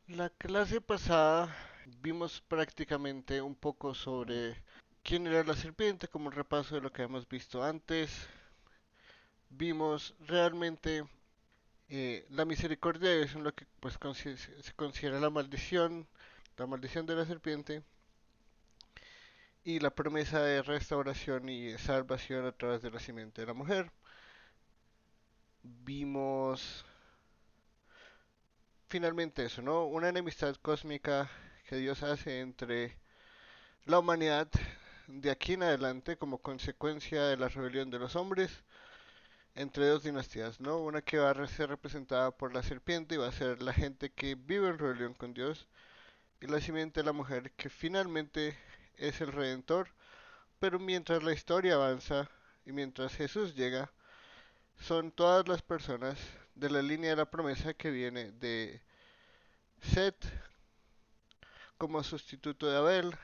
La clase pasada vimos prácticamente un poco sobre quién era la serpiente, como un repaso de lo que hemos visto antes. Vimos realmente la misericordia es en lo que pues se considera la maldición de la serpiente y la promesa de restauración y salvación a través de la simiente de la mujer. Vimos finalmente eso, ¿no? Una enemistad cósmica que Dios hace entre la humanidad de aquí en adelante como consecuencia de la rebelión de los hombres entre dos dinastías, ¿no? Una que va a ser representada por la serpiente y va a ser la gente que vive en rebelión con Dios y la simiente de la mujer que finalmente es el redentor, pero mientras la historia avanza y mientras Jesús llega, son todas las personas de la línea de la promesa que viene de Set como sustituto de Abel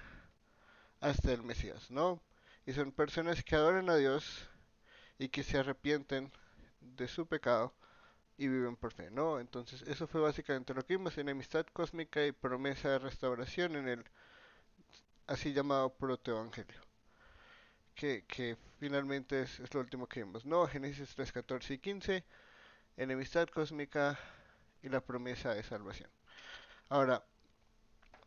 hasta el Mesías, ¿no? Y son personas que adoran a Dios y que se arrepienten de su pecado y viven por fe, ¿no? Entonces, eso fue básicamente lo que vimos en Amistad Cósmica y Promesa de Restauración en el así llamado Protoevangelio, que finalmente es lo último que vimos, ¿no? Génesis 3, 14 y 15, Enemistad Cósmica y la promesa de salvación. Ahora,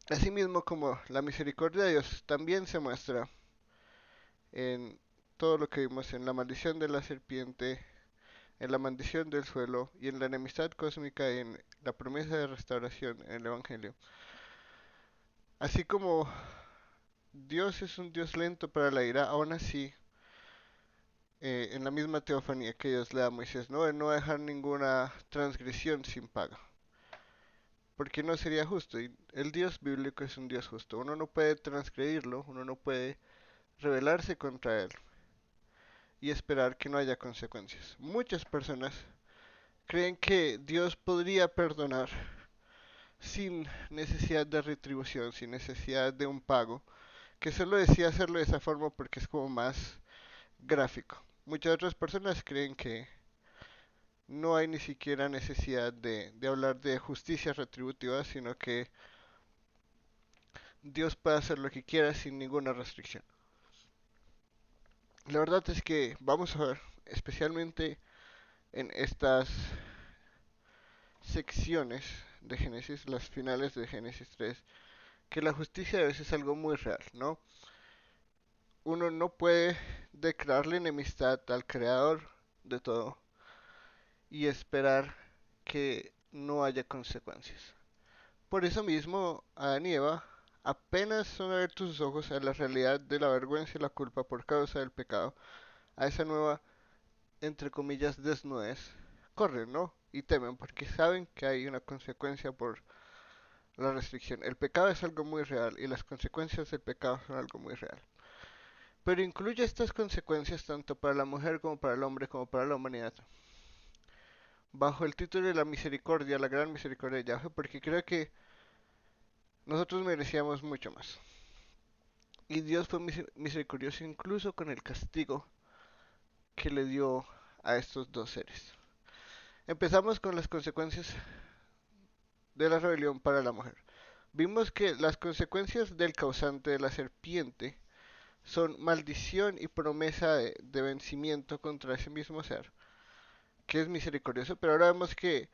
asimismo como la misericordia de Dios también se muestra en todo lo que vimos en la maldición de la serpiente, en la maldición del suelo y en la enemistad cósmica en la promesa de restauración en el Evangelio. Así como Dios es un Dios lento para la ira, aún así, en la misma teofanía que Dios le da a Moisés, no, él no va a dejar ninguna transgresión sin paga, porque no sería justo. Y el Dios bíblico es un Dios justo. Uno no puede transgredirlo, uno no puede rebelarse contra él y esperar que no haya consecuencias. Muchas personas creen que Dios podría perdonar sin necesidad de retribución, sin necesidad de un pago, que solo decía hacerlo de esa forma porque es como más gráfico. Muchas otras personas creen que no hay ni siquiera necesidad de hablar de justicia retributiva, sino que Dios puede hacer lo que quiera sin ninguna restricción. La verdad es que vamos a ver, especialmente en estas secciones de Génesis, las finales de Génesis 3, que la justicia a veces es algo muy real, ¿no? Uno no puede declararle enemistad al creador de todo y esperar que no haya consecuencias. Por eso mismo, Adán y Eva apenas son abiertos sus ojos a la realidad de la vergüenza y la culpa por causa del pecado, a esa nueva, entre comillas, desnudez, corren, ¿no? Y temen porque saben que hay una consecuencia por la restricción. El pecado es algo muy real y las consecuencias del pecado son algo muy real. Pero incluye estas consecuencias tanto para la mujer como para el hombre como para la humanidad. Bajo el título de la misericordia, la gran misericordia de Yahweh, porque creo que nosotros merecíamos mucho más. Y Dios fue misericordioso incluso con el castigo que le dio a estos dos seres. Empezamos con las consecuencias de la rebelión para la mujer. Vimos que las consecuencias del causante de la serpiente son maldición y promesa de vencimiento contra ese mismo ser, que es misericordioso, pero ahora vemos que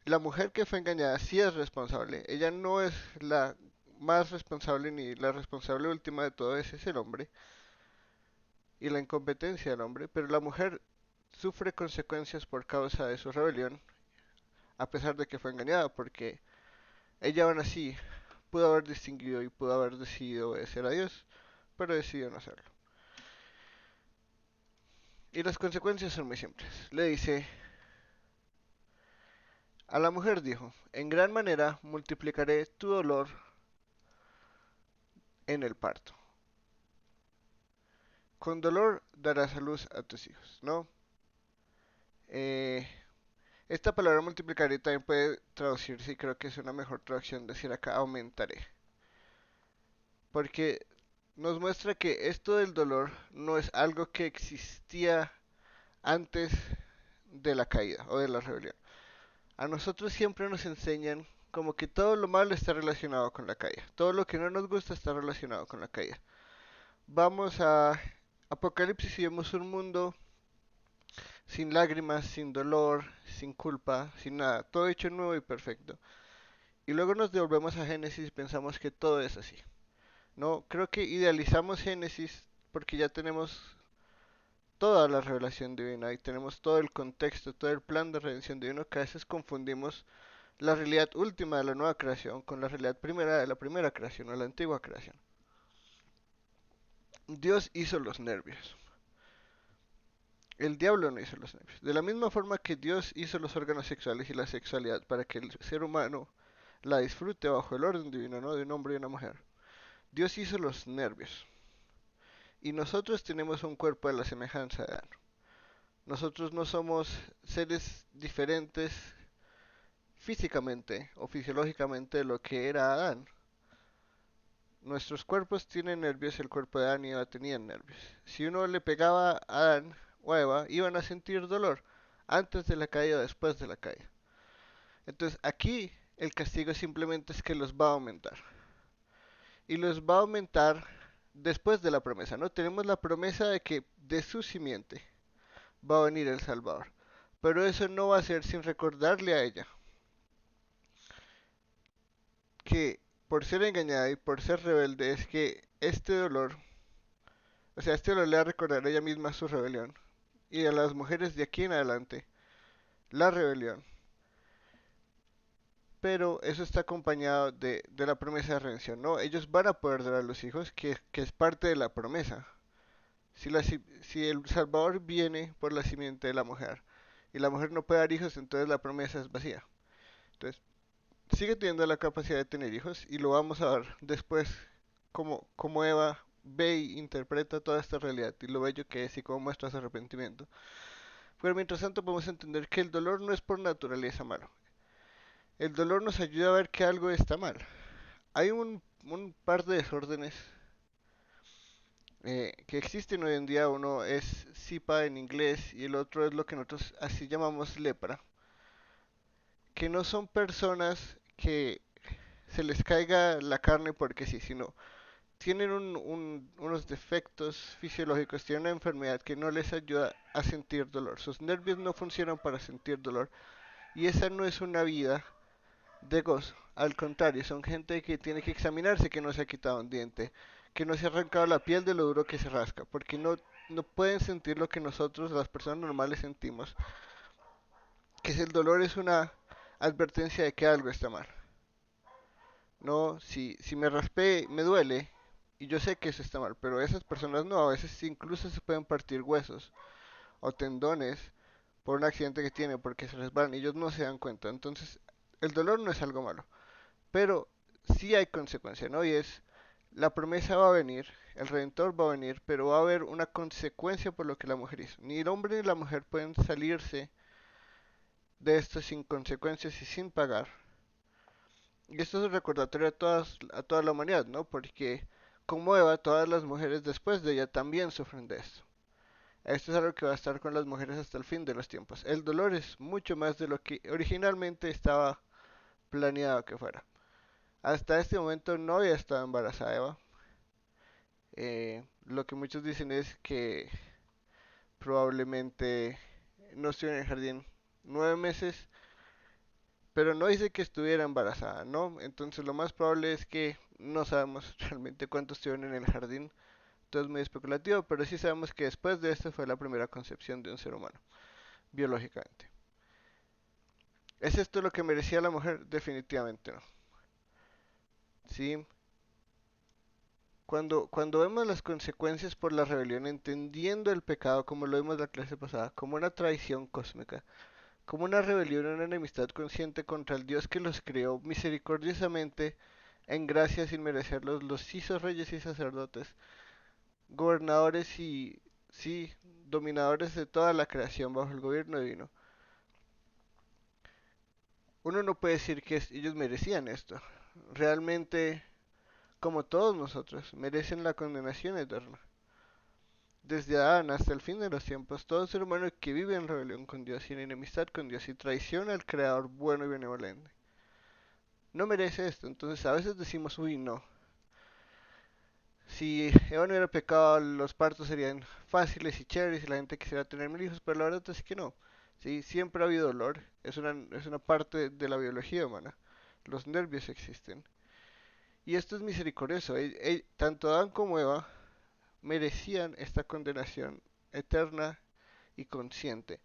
la mujer que fue engañada sí es responsable. Ella no es la más responsable ni la responsable última de todo, ese es el hombre y la incompetencia del hombre, pero la mujer sufre consecuencias por causa de su rebelión, a pesar de que fue engañada, porque ella aún así pudo haber distinguido y pudo haber decidido obedecer a Dios, pero decidió no hacerlo. Y las consecuencias son muy simples. Le dice, a la mujer dijo, en gran manera multiplicaré tu dolor en el parto. Con dolor darás a luz a tus hijos, ¿no? Eh, esta palabra multiplicaré también puede traducirse, y creo que es una mejor traducción decir acá aumentaré. Porque nos muestra que esto del dolor no es algo que existía antes de la caída o de la rebelión. A nosotros siempre nos enseñan como que todo lo malo está relacionado con la caída. Todo lo que no nos gusta está relacionado con la caída. Vamos a Apocalipsis y vemos un mundo sin lágrimas, sin dolor, sin culpa, sin nada. Todo hecho nuevo y perfecto. Y luego nos devolvemos a Génesis y pensamos que todo es así. No, creo que idealizamos Génesis porque ya tenemos toda la revelación divina y tenemos todo el contexto, todo el plan de redención divino, que a veces confundimos la realidad última de la nueva creación con la realidad primera de la primera creación o la antigua creación. Dios hizo los nervios. El diablo no hizo los nervios. De la misma forma que Dios hizo los órganos sexuales y la sexualidad para que el ser humano la disfrute bajo el orden divino, ¿no? De un hombre y una mujer. Dios hizo los nervios. Y nosotros tenemos un cuerpo de la semejanza de Adán. Nosotros no somos seres diferentes físicamente o fisiológicamente de lo que era Adán. Nuestros cuerpos tienen nervios, el cuerpo de Adán y Eva tenían nervios. Si uno le pegaba a Adán o a Eva, iban a sentir dolor antes de la caída o después de la caída. Entonces aquí el castigo simplemente es que los va a aumentar. Y los va a aumentar después de la promesa, ¿no? Tenemos la promesa de que de su simiente va a venir el Salvador. Pero eso no va a ser sin recordarle a ella que por ser engañada y por ser rebelde es que este dolor, o sea, este dolor le va a recordar a ella misma su rebelión y a las mujeres de aquí en adelante la rebelión. Pero eso está acompañado de la promesa de redención, ¿no? Ellos van a poder dar a los hijos, que es parte de la promesa. Si el Salvador viene por la simiente de la mujer y la mujer no puede dar hijos, entonces la promesa es vacía. Entonces, sigue teniendo la capacidad de tener hijos y lo vamos a ver después como Eva ve e interpreta toda esta realidad y lo bello que es y cómo muestra su arrepentimiento. Pero mientras tanto podemos entender que el dolor no es por naturaleza malo. El dolor nos ayuda a ver que algo está mal. Hay un par de desórdenes que existen hoy en día. Uno es SIPA en inglés y el otro es lo que nosotros así llamamos lepra, que no son personas que se les caiga la carne porque sí, sino tienen unos defectos fisiológicos, tienen una enfermedad que no les ayuda a sentir dolor. Sus nervios no funcionan para sentir dolor y esa no es una vida de gozo. Al contrario, son gente que tiene que examinarse que no se ha quitado un diente, que no se ha arrancado la piel de lo duro que se rasca, porque no pueden sentir lo que nosotros, las personas normales, sentimos, que es el dolor es una advertencia de que algo está mal. No, si me raspé, me duele, y yo sé que eso está mal, pero esas personas no, a veces incluso se pueden partir huesos o tendones por un accidente que tienen, porque se resbalan y ellos no se dan cuenta. Entonces, el dolor no es algo malo. Pero sí hay consecuencia, ¿no? Y es, la promesa va a venir, el Redentor va a venir, pero va a haber una consecuencia por lo que la mujer hizo. Ni el hombre ni la mujer pueden salirse de esto sin consecuencias y sin pagar. Y esto es un recordatorio a toda la humanidad, ¿no? Porque como Eva, todas las mujeres después de ella también sufren de esto. Esto es algo que va a estar con las mujeres hasta el fin de los tiempos. El dolor es mucho más de lo que originalmente estaba planeado que fuera. Hasta este momento no había estado embarazada Eva. Lo que muchos dicen es que probablemente no estuviera en el jardín 9 meses, pero no dice que estuviera embarazada, ¿no? Entonces lo más probable es que no sabemos realmente cuántos estuvieron en el jardín. Todo es muy especulativo, pero sí sabemos que después de esto fue la primera concepción de un ser humano, biológicamente. ¿Es esto lo que merecía la mujer? Definitivamente no. Sí, cuando vemos las consecuencias por la rebelión, entendiendo el pecado, como lo vimos la clase pasada, como una traición cósmica, como una rebelión, una enemistad consciente contra el Dios que los creó misericordiosamente, en gracia sin merecerlos, los hizo reyes y sacerdotes, gobernadores y, sí, dominadores de toda la creación bajo el gobierno divino. Uno no puede decir que ellos merecían esto. Realmente, como todos nosotros, merecen la condenación eterna. Desde Adán hasta el fin de los tiempos, todo ser humano que vive en rebelión con Dios y en enemistad con Dios y traiciona al Creador bueno y benevolente, no merece esto. Entonces a veces decimos, uy, no, si Eva no hubiera pecado, los partos serían fáciles y chéveres y la gente quisiera tener mil hijos, pero la verdad es que no. Sí, siempre ha habido dolor, es una parte de la biología humana. Los nervios existen. Y esto es misericordioso. Tanto Adán como Eva merecían esta condenación eterna y consciente.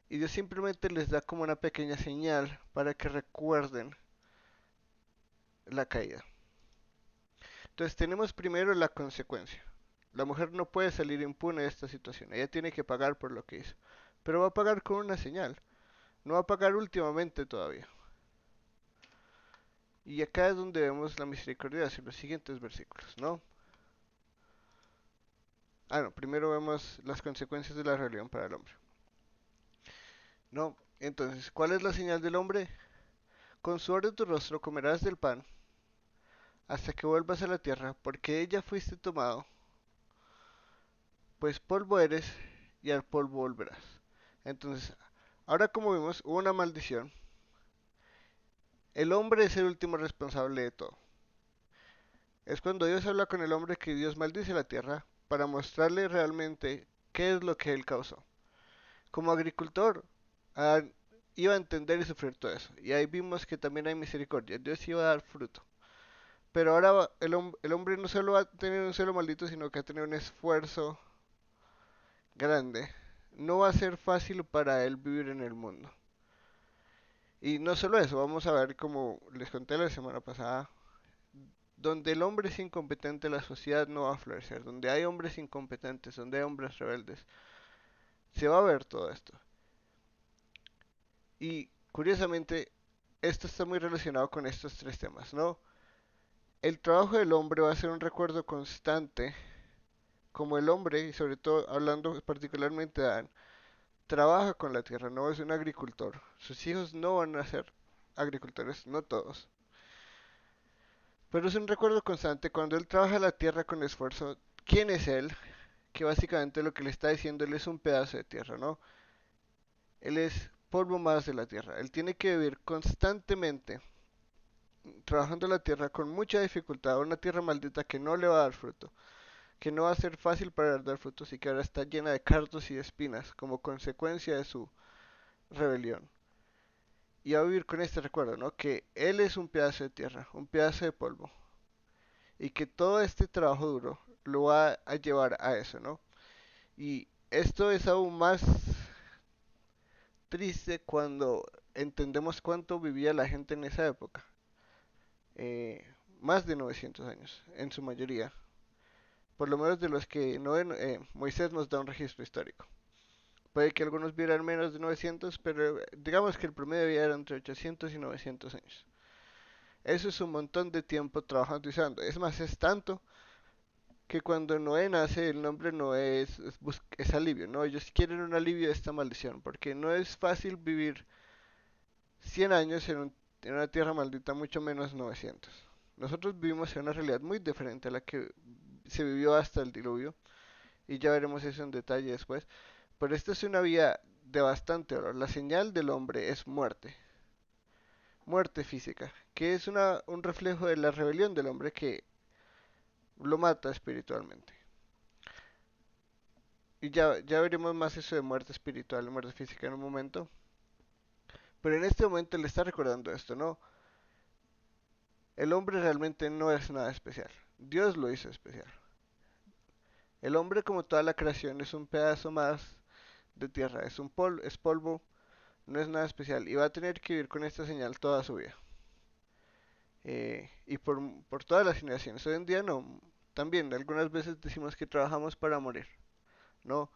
Y Dios simplemente les da como una pequeña señal para que recuerden la caída. Entonces tenemos primero la consecuencia. La mujer no puede salir impune de esta situación. Ella tiene que pagar por lo que hizo. Pero va a pagar con una señal. No va a pagar últimamente todavía. Y acá es donde vemos la misericordia en los siguientes versículos, ¿no? Ah, no, primero vemos las consecuencias de la rebelión para el hombre. No, entonces, ¿cuál es la señal del hombre? Con sudor de tu rostro comerás del pan hasta que vuelvas a la tierra, porque ella fuiste tomado, pues polvo eres y al polvo volverás. Entonces, ahora como vimos, hubo una maldición. El hombre es el último responsable de todo. Es cuando Dios habla con el hombre que Dios maldice la tierra para mostrarle realmente qué es lo que él causó. Como agricultor, Adán iba a entender y sufrir todo eso. Y ahí vimos que también hay misericordia. Dios iba a dar fruto. Pero ahora el hombre no solo va a tener un celo maldito, sino que va a tener un esfuerzo grande. No va a ser fácil para él vivir en el mundo. Y no solo eso, vamos a ver como les conté la semana pasada, donde el hombre es incompetente, la sociedad no va a florecer. Donde hay hombres incompetentes, donde hay hombres rebeldes, se va a ver todo esto. Y curiosamente, esto está muy relacionado con estos tres temas, ¿no? El trabajo del hombre va a ser un recuerdo constante, como el hombre, y sobre todo hablando particularmente de Adán, trabaja con la tierra, no es un agricultor. Sus hijos no van a ser agricultores, no todos. Pero es un recuerdo constante cuando él trabaja la tierra con esfuerzo. ¿Quién es él? Que básicamente lo que le está diciendo él es un pedazo de tierra, ¿no? Él es polvo más de la tierra. Él tiene que vivir constantemente trabajando la tierra con mucha dificultad, una tierra maldita que no le va a dar fruto, que no va a ser fácil para dar frutos y que ahora está llena de cardos y de espinas como consecuencia de su rebelión. Y va a vivir con este recuerdo, ¿no? Que él es un pedazo de tierra, un pedazo de polvo, y que todo este trabajo duro lo va a llevar a eso, ¿no? Y esto es aún más triste cuando entendemos cuánto vivía la gente en esa época. Eh, Más de 900 años, en su mayoría. Por lo menos de los que no, Moisés nos da un registro histórico. Puede que algunos vieran menos de 900, pero digamos que el promedio era entre 800 y 900 años. Eso es un montón de tiempo trabajando y usando. Es más, es tanto que cuando Noé nace, el nombre Noé es alivio, ¿no? Ellos quieren un alivio de esta maldición, porque no es fácil vivir 100 años en una tierra maldita, mucho menos 900. Nosotros vivimos en una realidad muy diferente a la que se vivió hasta el diluvio, y ya veremos eso en detalle después. Pero esta es una vida de bastante dolor. La señal del hombre es muerte, muerte física, que es un reflejo de la rebelión del hombre que lo mata espiritualmente. Y ya veremos más eso de muerte espiritual y muerte física en un momento. Pero en este momento le está recordando esto, ¿no? El hombre realmente no es nada especial. Dios lo hizo especial. El hombre, como toda la creación, es un pedazo más de tierra, es polvo, no es nada especial y va a tener que vivir con esta señal toda su vida. Y por todas las generaciones. Hoy en día no. También algunas veces decimos que trabajamos para morir. No,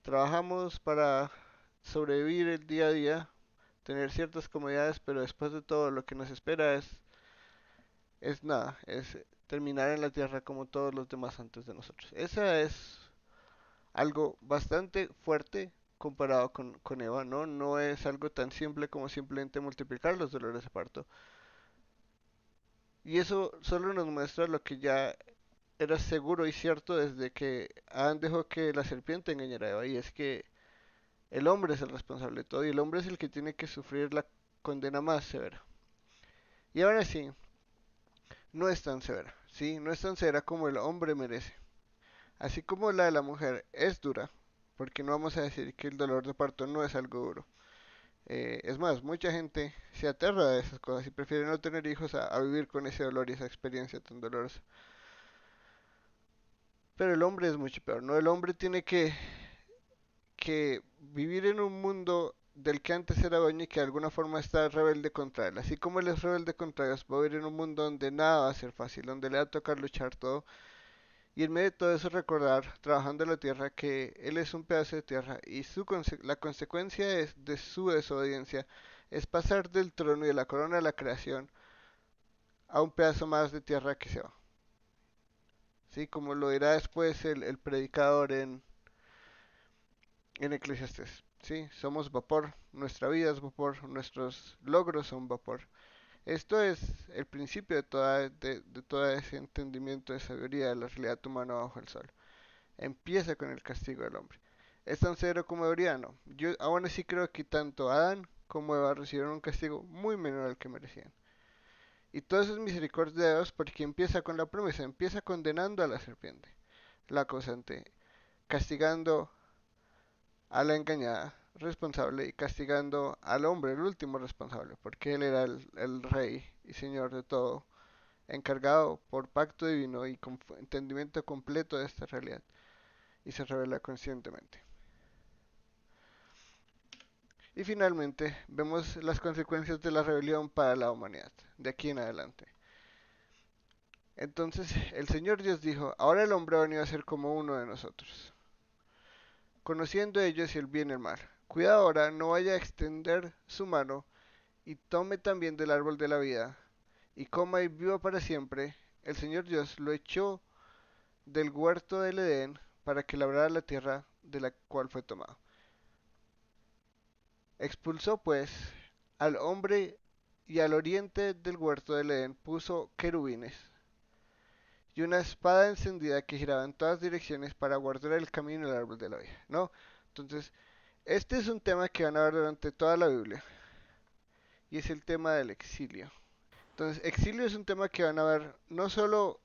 trabajamos para sobrevivir el día a día, tener ciertas comodidades, pero después de todo lo que nos espera es nada, es terminar en la tierra como todos los demás antes de nosotros. Esa es algo bastante fuerte comparado con Eva, ¿no? No es algo tan simple como simplemente multiplicar los dolores de parto. Y eso solo nos muestra lo que ya era seguro y cierto desde que Adán dejó que la serpiente engañara a Eva, y es que el hombre es el responsable de todo y el hombre es el que tiene que sufrir la condena más severa. Y aún así, no es tan severa, ¿sí? No es tan severa como el hombre merece. Así como la de la mujer es dura, porque no vamos a decir que el dolor de parto no es algo duro. Es más, mucha gente se aterra de esas cosas y prefiere no tener hijos a vivir con ese dolor y esa experiencia tan dolorosa. Pero el hombre es mucho peor, ¿no? El hombre tiene que vivir en un mundo del que antes era dueño y que de alguna forma está rebelde contra él. Así como él es rebelde contra Dios, va a vivir en un mundo donde nada va a ser fácil, donde le va a tocar luchar todo. Y en medio de todo eso recordar, trabajando en la tierra, que él es un pedazo de tierra y la consecuencia de su desobediencia es pasar del trono y de la corona de la creación a un pedazo más de tierra que se va. ¿Sí? Como lo dirá después el predicador en Eclesiastes. ¿Sí? Somos vapor, nuestra vida es vapor, nuestros logros son vapor. Esto es el principio de todo ese entendimiento de sabiduría de la realidad humana bajo el sol. Empieza con el castigo del hombre. ¿Es tan severo como debería? No. Yo aún así creo que tanto Adán como Eva recibieron un castigo muy menor al que merecían. Y todo eso es misericordia de Dios porque empieza con la promesa, empieza condenando a la serpiente, la acosante, castigando a la engañada responsable y castigando al hombre, el último responsable, porque él era el rey y señor de todo, encargado por pacto divino y con entendimiento completo de esta realidad, y se revela conscientemente. Y finalmente vemos las consecuencias de la rebelión para la humanidad, de aquí en adelante. Entonces el Señor Dios dijo, ahora el hombre ha venido a ser como uno de nosotros, conociendo ellos el bien y el mal. Cuidado ahora, no vaya a extender su mano y tome también del árbol de la vida, y coma y viva para siempre. El Señor Dios lo echó del huerto del Edén para que labrara la tierra de la cual fue tomado. Expulsó pues al hombre y al oriente del huerto del Edén puso querubines y una espada encendida que giraba en todas direcciones para guardar el camino del árbol de la vida, ¿no? Entonces, este es un tema que van a ver durante toda la Biblia y es el tema del exilio. Entonces, exilio es un tema que van a ver no solo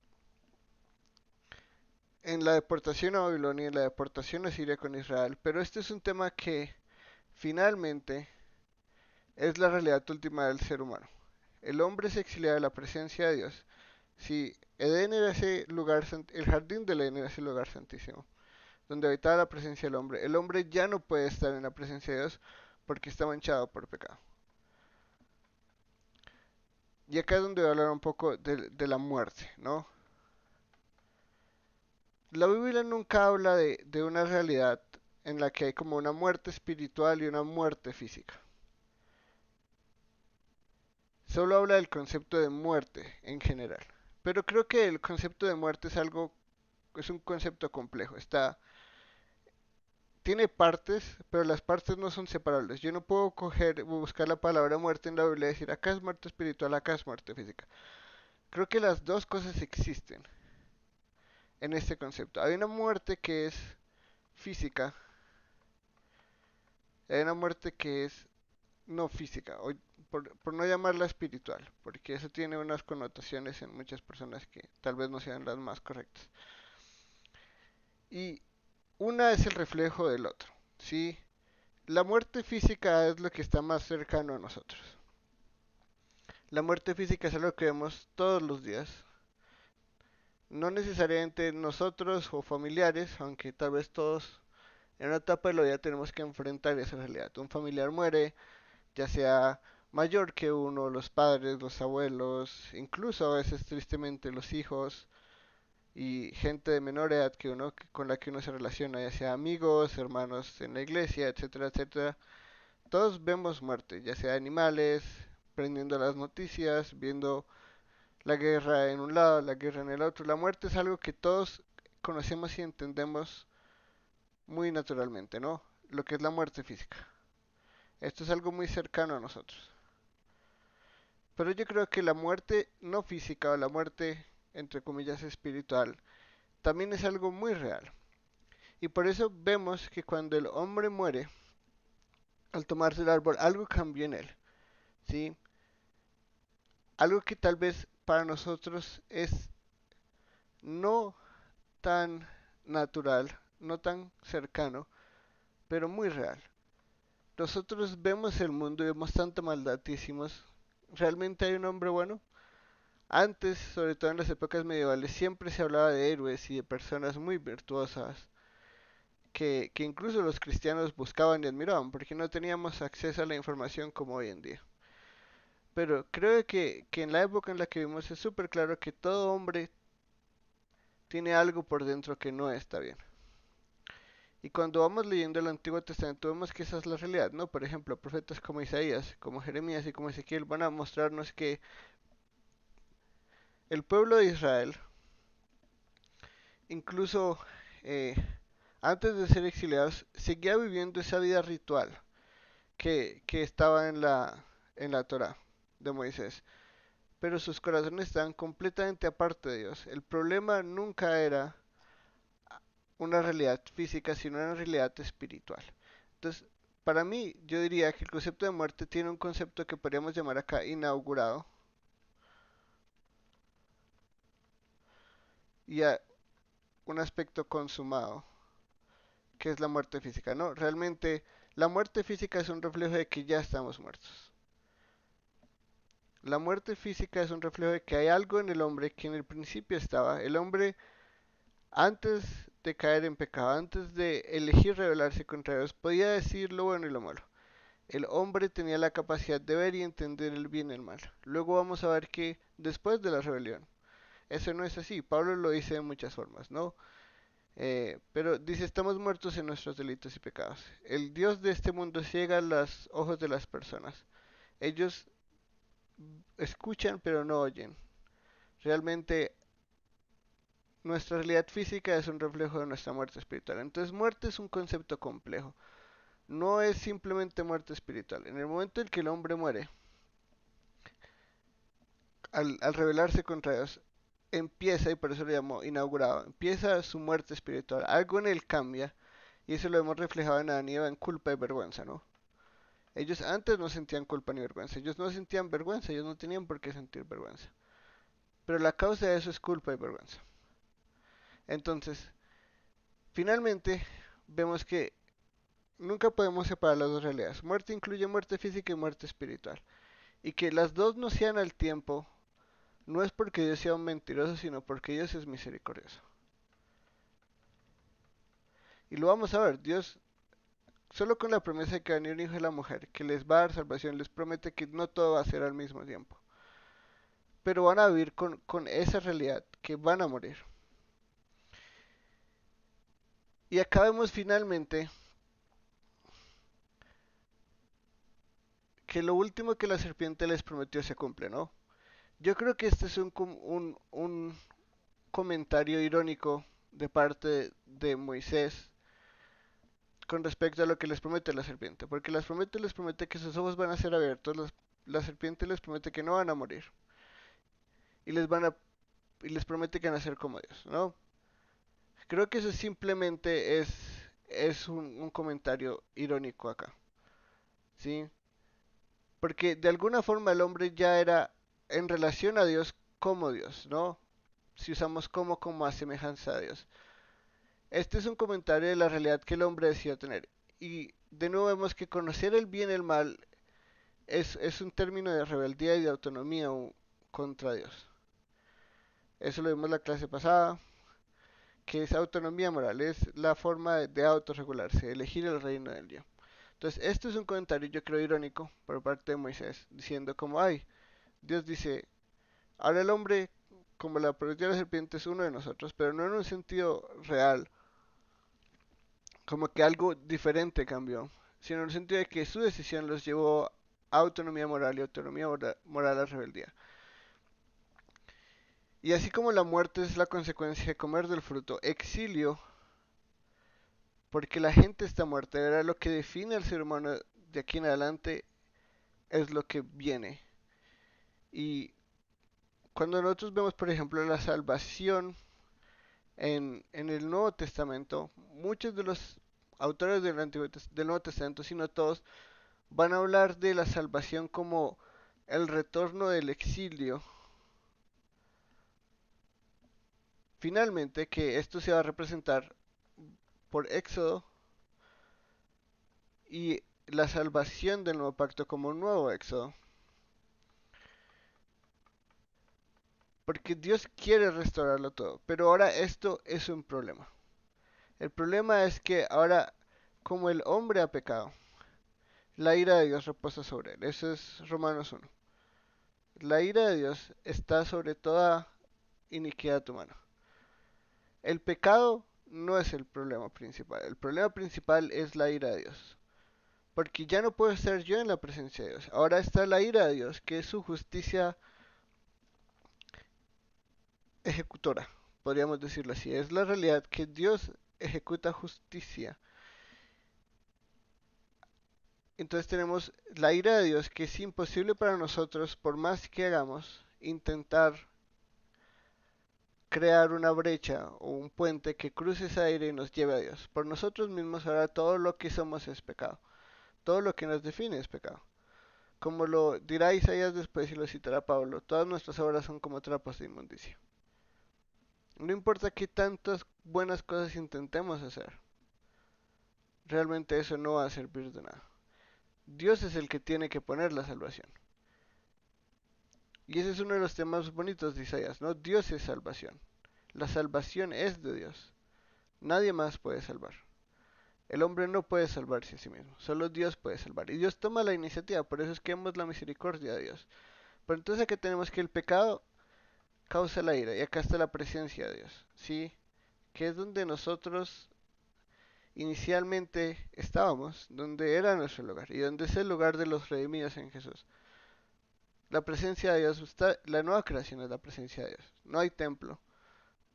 en la deportación a Babilonia y en la deportación a Siria con Israel, pero este es un tema que finalmente es la realidad última del ser humano. El hombre se exilia de la presencia de Dios. Si Edén era ese lugar, el jardín del Edén era ese lugar santísimo, donde habitaba la presencia del hombre, el hombre ya no puede estar en la presencia de Dios porque está manchado por pecado. Y acá es donde voy a hablar un poco de la muerte, ¿no? La Biblia nunca habla de una realidad en la que hay como una muerte espiritual y una muerte física. Solo habla del concepto de muerte en general. Pero creo que el concepto de muerte es un concepto complejo. Tiene partes, pero las partes no son separables. Yo no puedo buscar la palabra muerte en la Biblia y decir acá es muerte espiritual, acá es muerte física. Creo que las dos cosas existen en este concepto. Hay una muerte que es física, y hay una muerte que es no física, o por no llamarla espiritual, porque eso tiene unas connotaciones en muchas personas que tal vez no sean las más correctas. Y una es el reflejo del otro, ¿sí? La muerte física es lo que está más cercano a nosotros. La muerte física es algo que vemos todos los días. No necesariamente nosotros o familiares, aunque tal vez todos en una etapa de la vida tenemos que enfrentar esa realidad. Un familiar muere, ya sea mayor que uno, los padres, los abuelos, incluso a veces tristemente los hijos y gente de menor edad que uno con la que uno se relaciona, ya sea amigos, hermanos en la iglesia, etcétera, etcétera. Todos vemos muerte, ya sea animales, prendiendo las noticias, viendo la guerra en un lado, la guerra en el otro. La muerte es algo que todos conocemos y entendemos muy naturalmente, ¿no? Lo que es la muerte física. Esto es algo muy cercano a nosotros. Pero yo creo que la muerte no física o la muerte, entre comillas, espiritual, también es algo muy real. Y por eso vemos que cuando el hombre muere, al tomarse el árbol, algo cambió en él. ¿Sí? algo que tal vez para nosotros es no tan natural, no tan cercano, pero muy real. Nosotros vemos el mundo y vemos tanta maldad y decimos, ¿realmente hay un hombre bueno? Antes, sobre todo en las épocas medievales, siempre se hablaba de héroes y de personas muy virtuosas que incluso los cristianos buscaban y admiraban porque no teníamos acceso a la información como hoy en día. Pero creo que en la época en la que vivimos es súper claro que todo hombre tiene algo por dentro que no está bien. Y cuando vamos leyendo el Antiguo Testamento vemos que esa es la realidad, ¿no? Por ejemplo, profetas como Isaías, como Jeremías y como Ezequiel van a mostrarnos que el pueblo de Israel, incluso eh, antes de ser exiliados, seguía viviendo esa vida ritual que estaba en la Torá de Moisés. Pero sus corazones estaban completamente aparte de Dios. El problema nunca era una realidad física, sino una realidad espiritual. Entonces, para mí, yo diría que el concepto de muerte tiene un concepto que podríamos llamar acá inaugurado y un aspecto consumado, que es la muerte física, ¿no? Realmente, la muerte física es un reflejo de que ya estamos muertos. La muerte física es un reflejo de que hay algo en el hombre que en el principio estaba. El hombre, antes de caer en pecado, antes de elegir rebelarse contra Dios, podía decir lo bueno y lo malo. El hombre tenía la capacidad de ver y entender el bien y el mal. Luego vamos a ver que después de la rebelión, eso no es así. Pablo lo dice de muchas formas, ¿no? Pero dice, estamos muertos en nuestros delitos y pecados. El Dios de este mundo ciega los ojos de las personas. Ellos escuchan pero no oyen. Realmente nuestra realidad física es un reflejo de nuestra muerte espiritual. Entonces muerte es un concepto complejo. No es simplemente muerte espiritual. En el momento en que el hombre muere, al rebelarse contra Dios, empieza, y por eso lo llamó inaugurado, empieza su muerte espiritual. Algo en él cambia, y eso lo hemos reflejado en Adán y Eva en culpa y vergüenza, ¿no? Ellos antes no sentían culpa ni vergüenza, ellos no sentían vergüenza, ellos no tenían por qué sentir vergüenza. Pero la causa de eso es culpa y vergüenza. Entonces, finalmente, vemos que nunca podemos separar las dos realidades. Muerte incluye muerte física y muerte espiritual. Y que las dos no sean al tiempo, no es porque Dios sea un mentiroso, sino porque Dios es misericordioso. Y lo vamos a ver, Dios, solo con la promesa de que va a venir un hijo de la mujer, que les va a dar salvación, les promete que no todo va a ser al mismo tiempo. Pero van a vivir con esa realidad, que van a morir. Y acá vemos finalmente que lo último que la serpiente les prometió se cumple, ¿no? Yo creo que este es un comentario irónico de parte de Moisés con respecto a lo que les promete la serpiente, porque les promete que sus ojos van a ser abiertos, la serpiente les promete que no van a morir y y les promete que van a ser como Dios, ¿no? Creo que eso simplemente es un comentario irónico acá, ¿sí? Porque de alguna forma el hombre ya era en relación a Dios como Dios, ¿no? Si usamos como a semejanza a Dios. Este es un comentario de la realidad que el hombre decía tener. Y de nuevo vemos que conocer el bien y el mal es un término de rebeldía y de autonomía contra Dios. Eso lo vimos en la clase pasada, que es autonomía moral, es la forma de autorregularse, elegir el reino del Dios. Entonces, esto es un comentario, yo creo, irónico por parte de Moisés, diciendo como, ay, Dios dice, ahora el hombre, como la prometió la serpiente, es uno de nosotros, pero no en un sentido real, como que algo diferente cambió, sino en el sentido de que su decisión los llevó a autonomía moral y autonomía moral a rebeldía. Y así como la muerte es la consecuencia de comer del fruto, exilio, porque la gente está muerta, era lo que define al ser humano de aquí en adelante, es lo que viene. Y cuando nosotros vemos, por ejemplo, la salvación en el Nuevo Testamento, muchos de los autores del Nuevo Testamento, si no todos, van a hablar de la salvación como el retorno del exilio, finalmente que esto se va a representar por Éxodo y la salvación del nuevo pacto como un nuevo Éxodo. Porque Dios quiere restaurarlo todo. Pero ahora esto es un problema. El problema es que ahora, como el hombre ha pecado, la ira de Dios reposa sobre él. Eso es Romanos 1. La ira de Dios está sobre toda iniquidad humana. El pecado no es el problema principal. El problema principal es la ira de Dios. Porque ya no puedo estar yo en la presencia de Dios. Ahora está la ira de Dios, que es su justicia ejecutora. Podríamos decirlo así. Es la realidad que Dios ejecuta justicia. Entonces tenemos la ira de Dios, que es imposible para nosotros, por más que hagamos, intentar crear una brecha o un puente que cruce ese aire y nos lleve a Dios. Por nosotros mismos ahora todo lo que somos es pecado. Todo lo que nos define es pecado. Como lo dirá Isaías después y lo citará Pablo, todas nuestras obras son como trapos de inmundicia. No importa qué tantas buenas cosas intentemos hacer, realmente eso no va a servir de nada. Dios es el que tiene que poner la salvación. Y ese es uno de los temas bonitos de Isaías, ¿no? Dios es salvación. La salvación es de Dios. Nadie más puede salvar. El hombre no puede salvarse a sí mismo, solo Dios puede salvar. Y Dios toma la iniciativa, por eso es que vemos la misericordia de Dios. Pero entonces aquí tenemos que el pecado causa la ira, y acá está la presencia de Dios, ¿sí? Que es donde nosotros inicialmente estábamos, donde era nuestro lugar, y donde es el lugar de los redimidos en Jesús. La presencia de Dios está, la nueva creación es la presencia de Dios. No hay templo,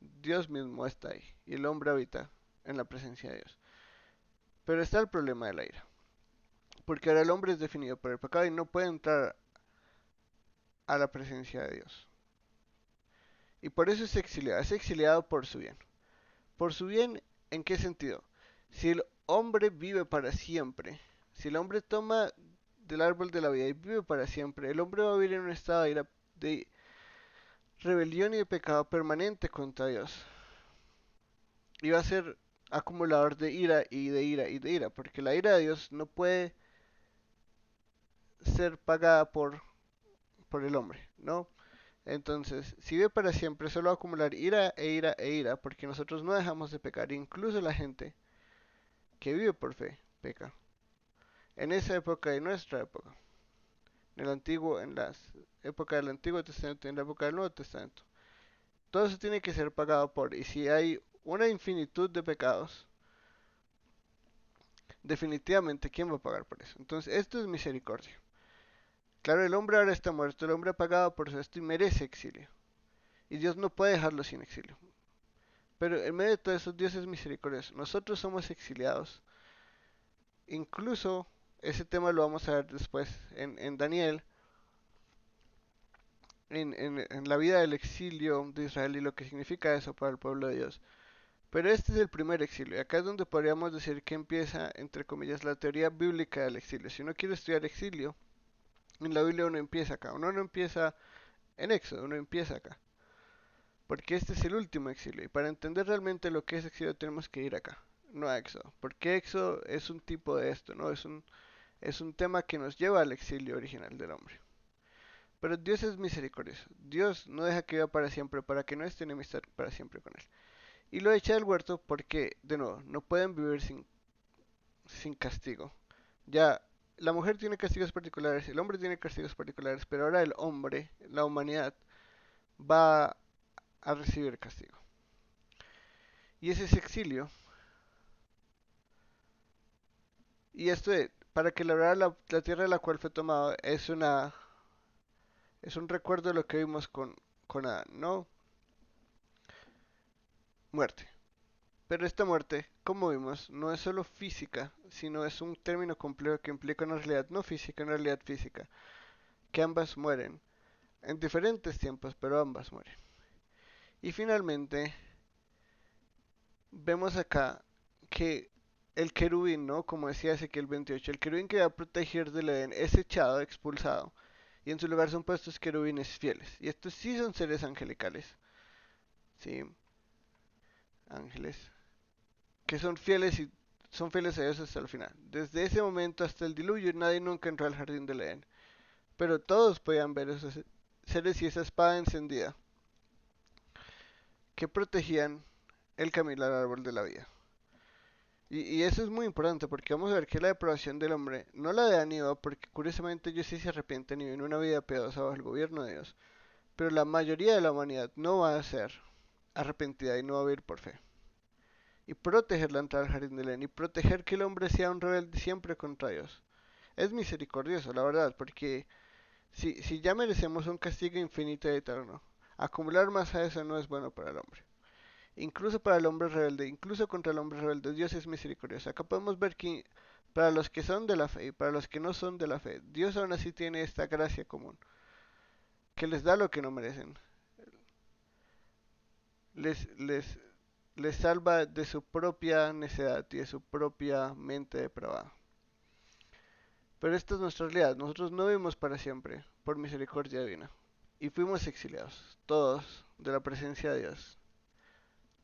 Dios mismo está ahí, y el hombre habita en la presencia de Dios. Pero está el problema de la ira. Porque ahora el hombre es definido por el pecado y no puede entrar a la presencia de Dios. Y por eso es exiliado por su bien. ¿Por su bien en qué sentido? Si el hombre vive para siempre, si el hombre toma del árbol de la vida y vive para siempre, el hombre va a vivir en un estado de rebelión y de pecado permanente contra Dios. Y va a ser acumulador de ira y de ira y de ira, porque la ira de Dios no puede ser pagada por el hombre, ¿no? Entonces, si vive para siempre, solo va a acumular ira e ira e ira, porque nosotros no dejamos de pecar, incluso la gente que vive por fe peca. En esa época y en nuestra época, en las épocas del Antiguo Testamento y en la época del Nuevo Testamento, todo eso tiene que ser pagado por, y si hay una infinitud de pecados, definitivamente, ¿quién va a pagar por eso? Entonces, esto es misericordia. Claro, el hombre ahora está muerto, el hombre ha pagado por esto y merece exilio. Y Dios no puede dejarlo sin exilio. Pero en medio de todo eso, Dios es misericordioso. Nosotros somos exiliados. Incluso ese tema lo vamos a ver después en Daniel, en la vida del exilio de Israel y lo que significa eso para el pueblo de Dios. Pero este es el primer exilio. Y acá es donde podríamos decir que empieza, entre comillas, la teoría bíblica del exilio. Si uno quiere estudiar exilio, en la Biblia uno empieza acá. Uno no empieza en Éxodo, uno empieza acá. Porque este es el último exilio. Y para entender realmente lo que es exilio tenemos que ir acá, no a Éxodo. Porque Éxodo es un tipo de esto, ¿no? Es un tema que nos lleva al exilio original del hombre. Pero Dios es misericordioso. Dios no deja que viva para siempre para que no esté en enemistad para siempre con él. Y lo echa del huerto porque, de nuevo, no pueden vivir sin castigo. Ya, la mujer tiene castigos particulares, el hombre tiene castigos particulares, pero ahora el hombre, la humanidad, va a recibir castigo. Y ese es exilio. Y esto para que la tierra de la cual fue tomado es un recuerdo de lo que vimos con Adán, ¿no? Muerte. Pero esta muerte, como vimos, no es solo física, sino es un término complejo que implica una realidad no física, una realidad física, que ambas mueren en diferentes tiempos, pero ambas mueren. Y finalmente, vemos acá que el querubín, ¿no? Como decía Ezequiel 28, el querubín que va a proteger del Edén es echado, expulsado, y en su lugar son puestos querubines fieles. Y estos sí son seres angelicales, ¿sí? Ángeles, que son fieles a Dios hasta el final. Desde ese momento hasta el diluvio nadie nunca entró al jardín del Edén, pero todos podían ver esos seres y esa espada encendida que protegían el camino al árbol de la vida. Y eso es muy importante porque vamos a ver que la depravación del hombre, no la de Aníbal, porque curiosamente ellos sí se arrepienten y viven una vida piadosa bajo el gobierno de Dios, pero la mayoría de la humanidad no va a ser arrepentida y no va a vivir por fe. Y proteger la entrada al jardín del Edén y proteger que el hombre sea un rebelde siempre contra Dios. Es misericordioso, la verdad, porque si ya merecemos un castigo infinito y eterno, acumular más a eso no es bueno para el hombre. Incluso para el hombre rebelde, incluso contra el hombre rebelde, Dios es misericordioso. Acá podemos ver que para los que son de la fe y para los que no son de la fe, Dios aún así tiene esta gracia común, que les da lo que no merecen. Les, les, les salva de su propia necedad y de su propia mente depravada. Pero esta es nuestra realidad. Nosotros no vivimos para siempre, por misericordia divina. Y fuimos exiliados, todos, de la presencia de Dios.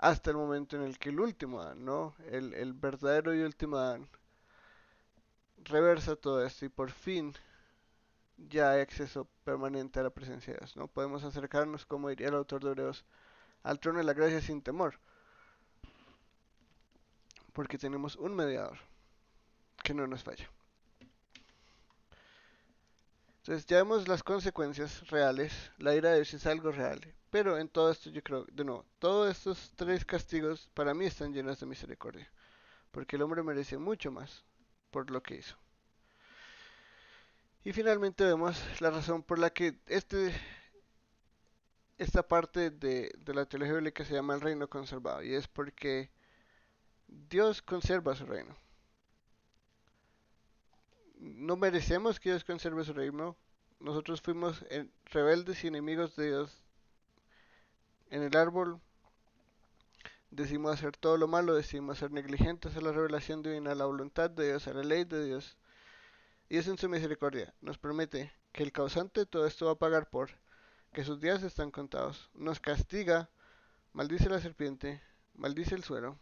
Hasta el momento en el que el último Adán, ¿no? El verdadero y último Adán reversa todo esto y por fin ya hay acceso permanente a la presencia de Dios, ¿no? Podemos acercarnos, como diría el autor de Hebreos, al trono de la gracia sin temor, porque tenemos un mediador que no nos falla. Entonces ya vemos las consecuencias reales, la ira de Dios es algo real, pero en todo esto yo creo, de nuevo, todos estos tres castigos para mí están llenos de misericordia, porque el hombre merece mucho más por lo que hizo. Y finalmente vemos la razón por la que esta parte de la teología bíblica se llama el reino conservado, y es porque Dios conserva su reino. No merecemos que Dios conserve su reino. Nosotros fuimos rebeldes y enemigos de Dios en el árbol. Decidimos hacer todo lo malo, decidimos ser negligentes a la revelación divina, a la voluntad de Dios, a la ley de Dios. Y Dios en su misericordia nos promete que el causante de todo esto va a pagar por que sus días están contados. Nos castiga, maldice la serpiente, maldice el suelo.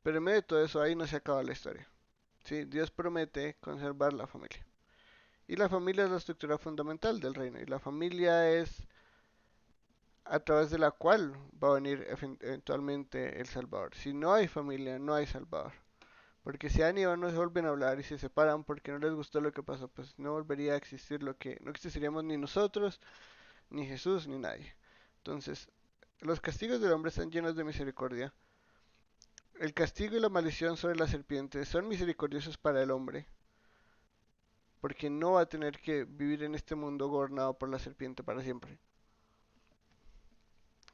Pero en medio de todo eso ahí no se acaba la historia. ¿Sí? Dios promete conservar la familia. Y la familia es la estructura fundamental del reino. Y la familia es a través de la cual va a venir eventualmente el Salvador. Si no hay familia, no hay Salvador. Porque si Adán y Eva no se vuelven a hablar y se separan porque no les gustó lo que pasó, pues no volvería a existir no existiríamos ni nosotros, ni Jesús, ni nadie. Entonces, los castigos del hombre están llenos de misericordia. El castigo y la maldición sobre la serpiente son misericordiosos para el hombre, porque no va a tener que vivir en este mundo gobernado por la serpiente para siempre.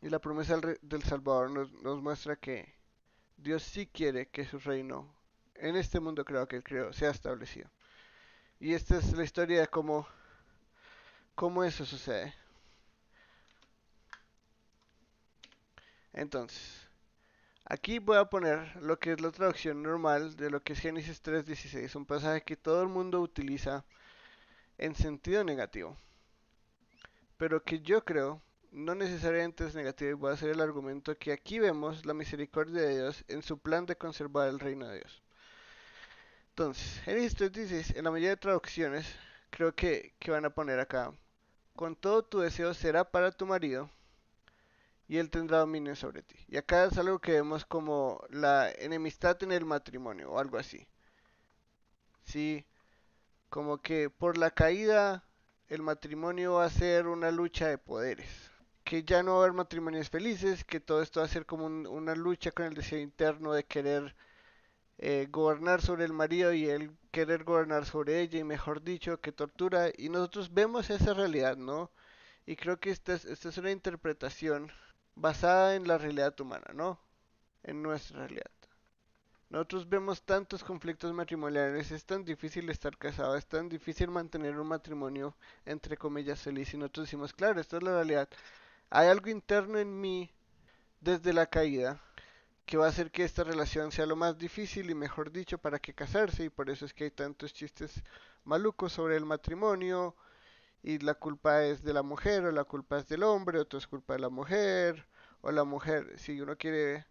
Y la promesa del Salvador nos muestra que Dios sí quiere que su reino en este mundo creado que él creó sea establecido. Y esta es la historia de cómo eso sucede. Entonces, aquí voy a poner lo que es la traducción normal de lo que es Génesis 3:16, un pasaje que todo el mundo utiliza en sentido negativo, pero que yo creo no necesariamente es negativo y voy a hacer el argumento que aquí vemos la misericordia de Dios en su plan de conservar el reino de Dios. Entonces, Génesis 3:16, en la mayoría de traducciones, creo que van a poner acá, con todo tu deseo será para tu marido y él tendrá dominio sobre ti. Y acá es algo que vemos como la enemistad en el matrimonio o algo así. Sí, como que por la caída el matrimonio va a ser una lucha de poderes. Que ya no va a haber matrimonios felices, que todo esto va a ser como una lucha con el deseo interno de querer gobernar sobre el marido y él querer gobernar sobre ella, y mejor dicho, que tortura. Y nosotros vemos esa realidad, ¿no? Y creo que esta es una interpretación basada en la realidad humana, ¿no? En nuestra realidad. Nosotros vemos tantos conflictos matrimoniales, es tan difícil estar casado, es tan difícil mantener un matrimonio entre comillas feliz y nosotros decimos, claro, esta es la realidad. Hay algo interno en mí desde la caída que va a hacer que esta relación sea lo más difícil y mejor dicho para que casarse y por eso es que hay tantos chistes malucos sobre el matrimonio y la culpa es de la mujer o la culpa es del hombre, otro es culpa de la mujer, o la mujer, si uno quiere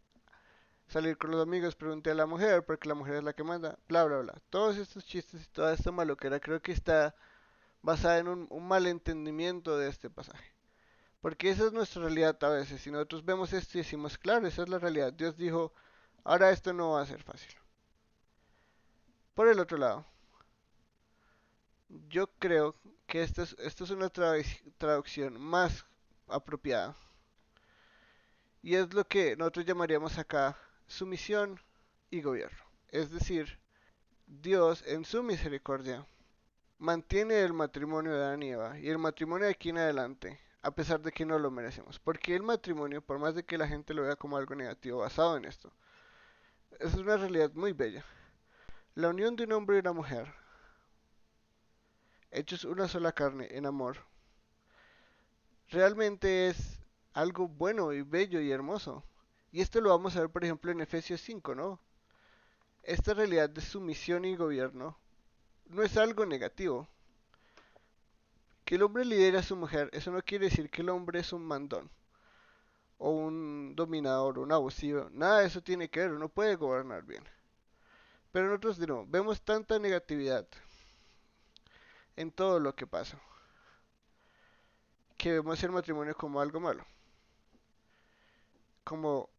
salir con los amigos, pregunte a la mujer porque la mujer es la que manda, bla, bla, bla. Todos estos chistes y toda esta maloquera creo que está basada en un mal entendimiento de este pasaje. Porque esa es nuestra realidad a veces. Si nosotros vemos esto y decimos, claro, esa es la realidad. Dios dijo, ahora esto no va a ser fácil. Por el otro lado, yo creo que esta es una traducción más apropiada. Y es lo que nosotros llamaríamos acá sumisión y gobierno. Es decir, Dios en su misericordia mantiene el matrimonio de Adán y Eva y el matrimonio de aquí en adelante, a pesar de que no lo merecemos. Porque el matrimonio, por más de que la gente lo vea como algo negativo basado en esto, es una realidad muy bella. La unión de un hombre y una mujer, hechos una sola carne en amor, realmente es algo bueno y bello y hermoso. Y esto lo vamos a ver, por ejemplo, en Efesios 5, ¿no? Esta realidad de sumisión y gobierno no es algo negativo. Que el hombre lidere a su mujer, eso no quiere decir que el hombre es un mandón o un dominador, un abusivo. Nada de eso tiene que ver, uno puede gobernar bien. Pero nosotros no, vemos tanta negatividad en todo lo que pasa, que vemos el matrimonio como algo malo, como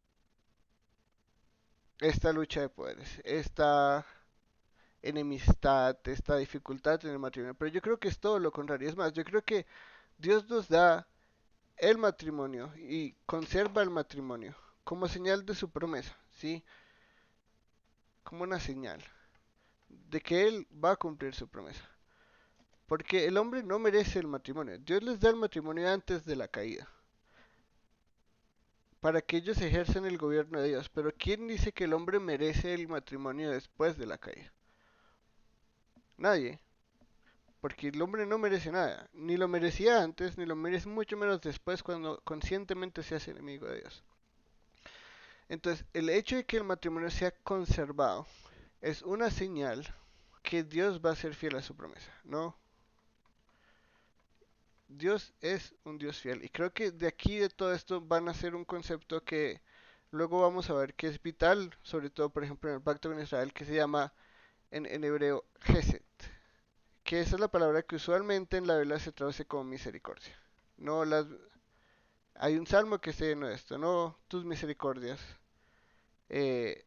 esta lucha de poderes, esta enemistad, esta dificultad en el matrimonio. Pero yo creo que es todo lo contrario. Es más, yo creo que Dios nos da el matrimonio y conserva el matrimonio como señal de su promesa, ¿sí? Como una señal de que Él va a cumplir su promesa. Porque el hombre no merece el matrimonio. Dios les da el matrimonio antes de la caída, para que ellos ejerzan el gobierno de Dios. Pero ¿quién dice que el hombre merece el matrimonio después de la caída? Nadie. Porque el hombre no merece nada. Ni lo merecía antes, ni lo merece mucho menos después cuando conscientemente se hace enemigo de Dios. Entonces, el hecho de que el matrimonio sea conservado es una señal que Dios va a ser fiel a su promesa, ¿no? Dios es un Dios fiel. Y creo que de aquí de todo esto van a ser un concepto que luego vamos a ver que es vital, sobre todo por ejemplo en el pacto con Israel, que se llama en hebreo Gesed, que esa es la palabra que usualmente en la Biblia se traduce como misericordia. No las, hay un salmo que se llena de esto, no tus misericordias. Eh,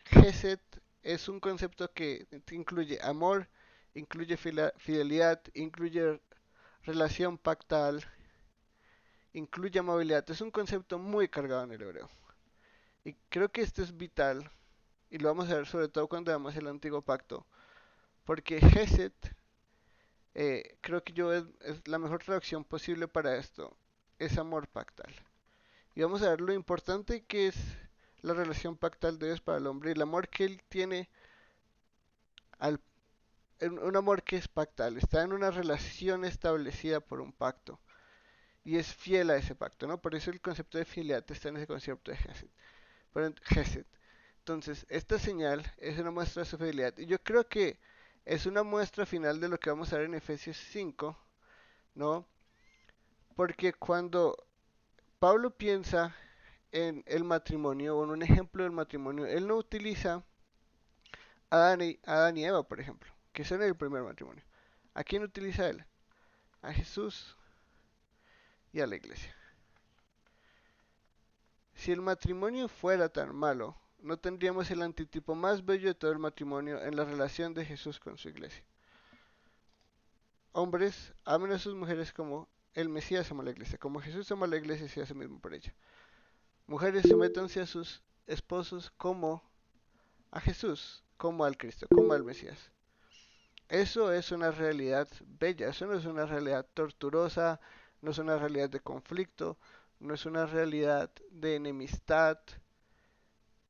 Gesed es un concepto que incluye amor, incluye fidelidad, incluye relación pactal, incluye amabilidad. Es un concepto muy cargado en el hebreo. Y creo que esto es vital, y lo vamos a ver sobre todo cuando veamos el antiguo pacto, porque Gesed, creo que es la mejor traducción posible para esto, es amor pactal. Y vamos a ver lo importante que es la relación pactal de Dios para el hombre y el amor que él tiene, al, un amor que es pactal, está en una relación establecida por un pacto y es fiel a ese pacto, ¿no? Por eso el concepto de fidelidad está en ese concepto de Gesed. Entonces, esta señal es una muestra de su fidelidad. Y yo creo que es una muestra final de lo que vamos a ver en Efesios 5, ¿no? Porque cuando Pablo piensa en el matrimonio o en un ejemplo del matrimonio, él no utiliza a Adán y Eva, por ejemplo, que son el primer matrimonio. ¿A quién utiliza él? A Jesús y a la iglesia. Si el matrimonio fuera tan malo, no tendríamos el antitipo más bello de todo el matrimonio en la relación de Jesús con su iglesia. Hombres, amen a sus mujeres como el Mesías ama a la iglesia, como Jesús ama a la iglesia y se hace mismo por ella. Mujeres, sométanse a sus esposos como a Jesús, como al Cristo, como al Mesías. Eso es una realidad bella, eso no es una realidad torturosa, no es una realidad de conflicto, no es una realidad de enemistad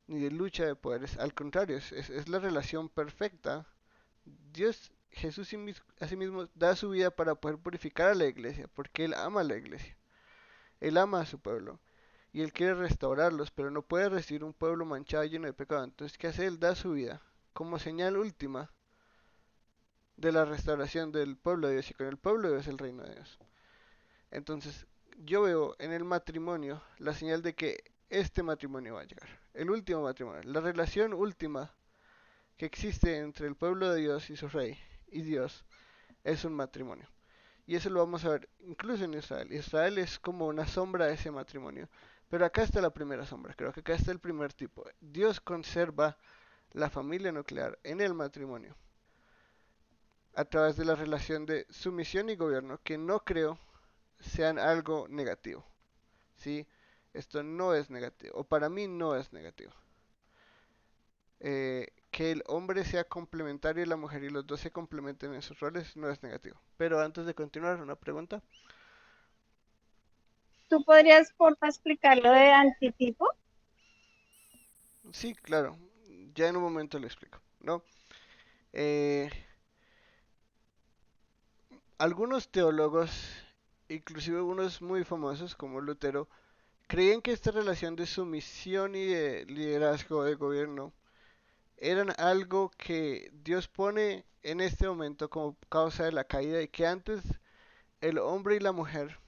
ni de lucha de poderes, al contrario, es la relación perfecta. Dios, Jesús asimismo da su vida para poder purificar a la iglesia, porque Él ama a la iglesia, Él ama a su pueblo y Él quiere restaurarlos, pero no puede recibir un pueblo manchado y lleno de pecado. Entonces, ¿qué hace? Él da su vida como señal última de la restauración del pueblo de Dios y con el pueblo de Dios el reino de Dios. Entonces, yo veo en el matrimonio la señal de que este matrimonio va a llegar. El último matrimonio, la relación última que existe entre el pueblo de Dios y su rey y Dios es un matrimonio. Y eso lo vamos a ver incluso en Israel. Israel es como una sombra de ese matrimonio. Pero acá está la primera sombra, creo que acá está el primer tipo. Dios conserva la familia nuclear en el matrimonio a través de la relación de sumisión y gobierno, que no creo sean algo negativo. ¿Sí? Esto no es negativo, o para mí no es negativo. Que el hombre sea complementario de la mujer y los dos se complementen en sus roles no es negativo. Pero antes de continuar, una pregunta. ¿Tú podrías, porfa, explicar lo de antitipo? Sí, claro, ya en un momento lo explico, ¿no? Eh, Algunos teólogos, inclusive unos muy famosos como Lutero, creían que esta relación de sumisión y de liderazgo de gobierno eran algo que Dios pone en este momento como causa de la caída y que antes el hombre y la mujer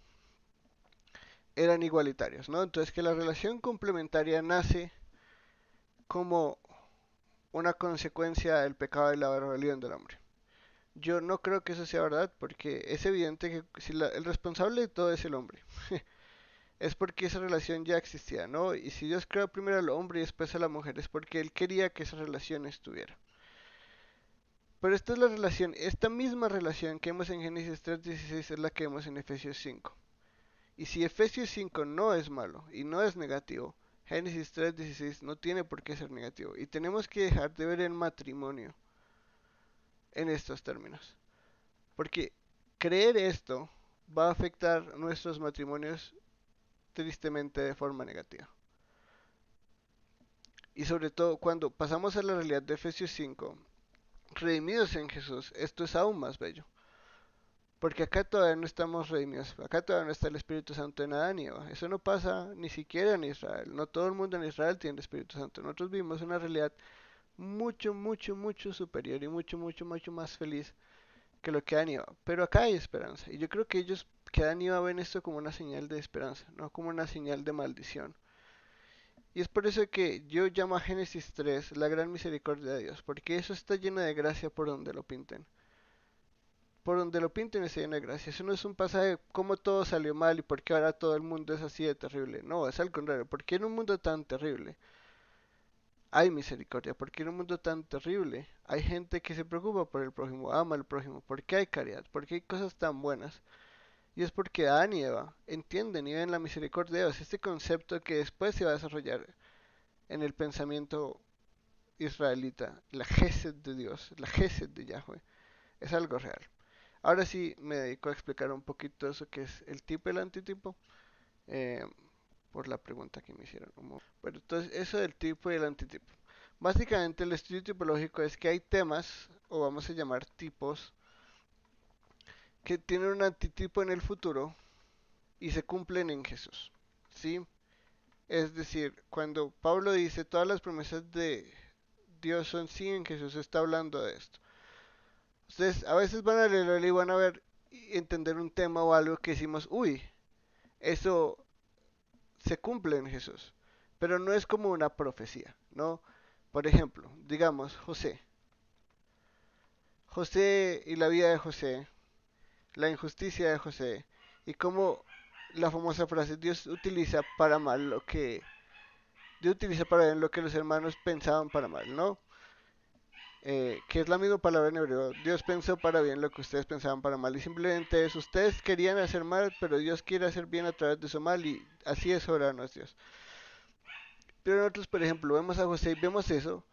eran igualitarios, ¿no? Entonces que la relación complementaria nace como una consecuencia del pecado y la rebelión del hombre. Yo no creo que eso sea verdad porque es evidente que si el responsable de todo es el hombre, es porque esa relación ya existía, ¿no? Y si Dios creó primero al hombre y después a la mujer es porque Él quería que esa relación estuviera. Pero esta es la relación, esta misma relación que vemos en Génesis 3:16 es la que vemos en Efesios 5. Y si Efesios 5 no es malo y no es negativo, Génesis 3:16 no tiene por qué ser negativo. Y tenemos que dejar de ver el matrimonio en estos términos. Porque creer esto va a afectar nuestros matrimonios tristemente de forma negativa. Y sobre todo cuando pasamos a la realidad de Efesios 5, redimidos en Jesús, esto es aún más bello. Porque acá todavía no estamos redimidos, acá todavía no está el Espíritu Santo en Adán y Eva. Eso no pasa ni siquiera en Israel. No todo el mundo en Israel tiene el Espíritu Santo. Nosotros vivimos una realidad mucho, mucho, mucho superior y mucho, mucho, mucho más feliz que lo que Adán y Eva. Pero acá hay esperanza. Y yo creo que ellos que Adán y Eva ven esto como una señal de esperanza, no como una señal de maldición. Y es por eso que yo llamo a Génesis 3 la gran misericordia de Dios, porque eso está lleno de gracia por donde lo pinten. Por donde lo pinten está lleno de gracia. Eso no es un pasaje de cómo todo salió mal y por qué ahora todo el mundo es así de terrible. No, es al contrario. Porque en un mundo tan terrible hay misericordia. Porque en un mundo tan terrible hay gente que se preocupa por el prójimo, ama al prójimo. Porque hay caridad, porque hay cosas tan buenas. Y es porque Adán y Eva entienden y ven la misericordia de Dios. Este concepto que después se va a desarrollar en el pensamiento israelita, la Gesed de Dios, la Gesed de Yahweh, es algo real. Ahora sí me dedico a explicar un poquito eso que es el tipo y el antitipo, eh, por la pregunta que me hicieron. Bueno, entonces eso del tipo y el antitipo. Básicamente el estudio tipológico es que hay temas, o vamos a llamar tipos, que tienen un antitipo en el futuro y se cumplen en Jesús. ¿Sí? Es decir, cuando Pablo dice todas las promesas de Dios son sí en Jesús, está hablando de esto. Ustedes a veces van a leer y van a ver y entender un tema o algo que decimos, uy, eso se cumple en Jesús, pero no es como una profecía, ¿no? Por ejemplo, digamos José. José y la vida de José, la injusticia de José y cómo la famosa frase Dios utiliza para mal lo que Dios utiliza para bien lo que los hermanos pensaban para mal, ¿no? Que es la misma palabra en hebreo. Dios pensó para bien lo que ustedes pensaban para mal. Y simplemente es, ustedes querían hacer mal, pero Dios quiere hacer bien a través de su mal y así es soberano es Dios. Pero nosotros, por ejemplo, vemos a José y vemos eso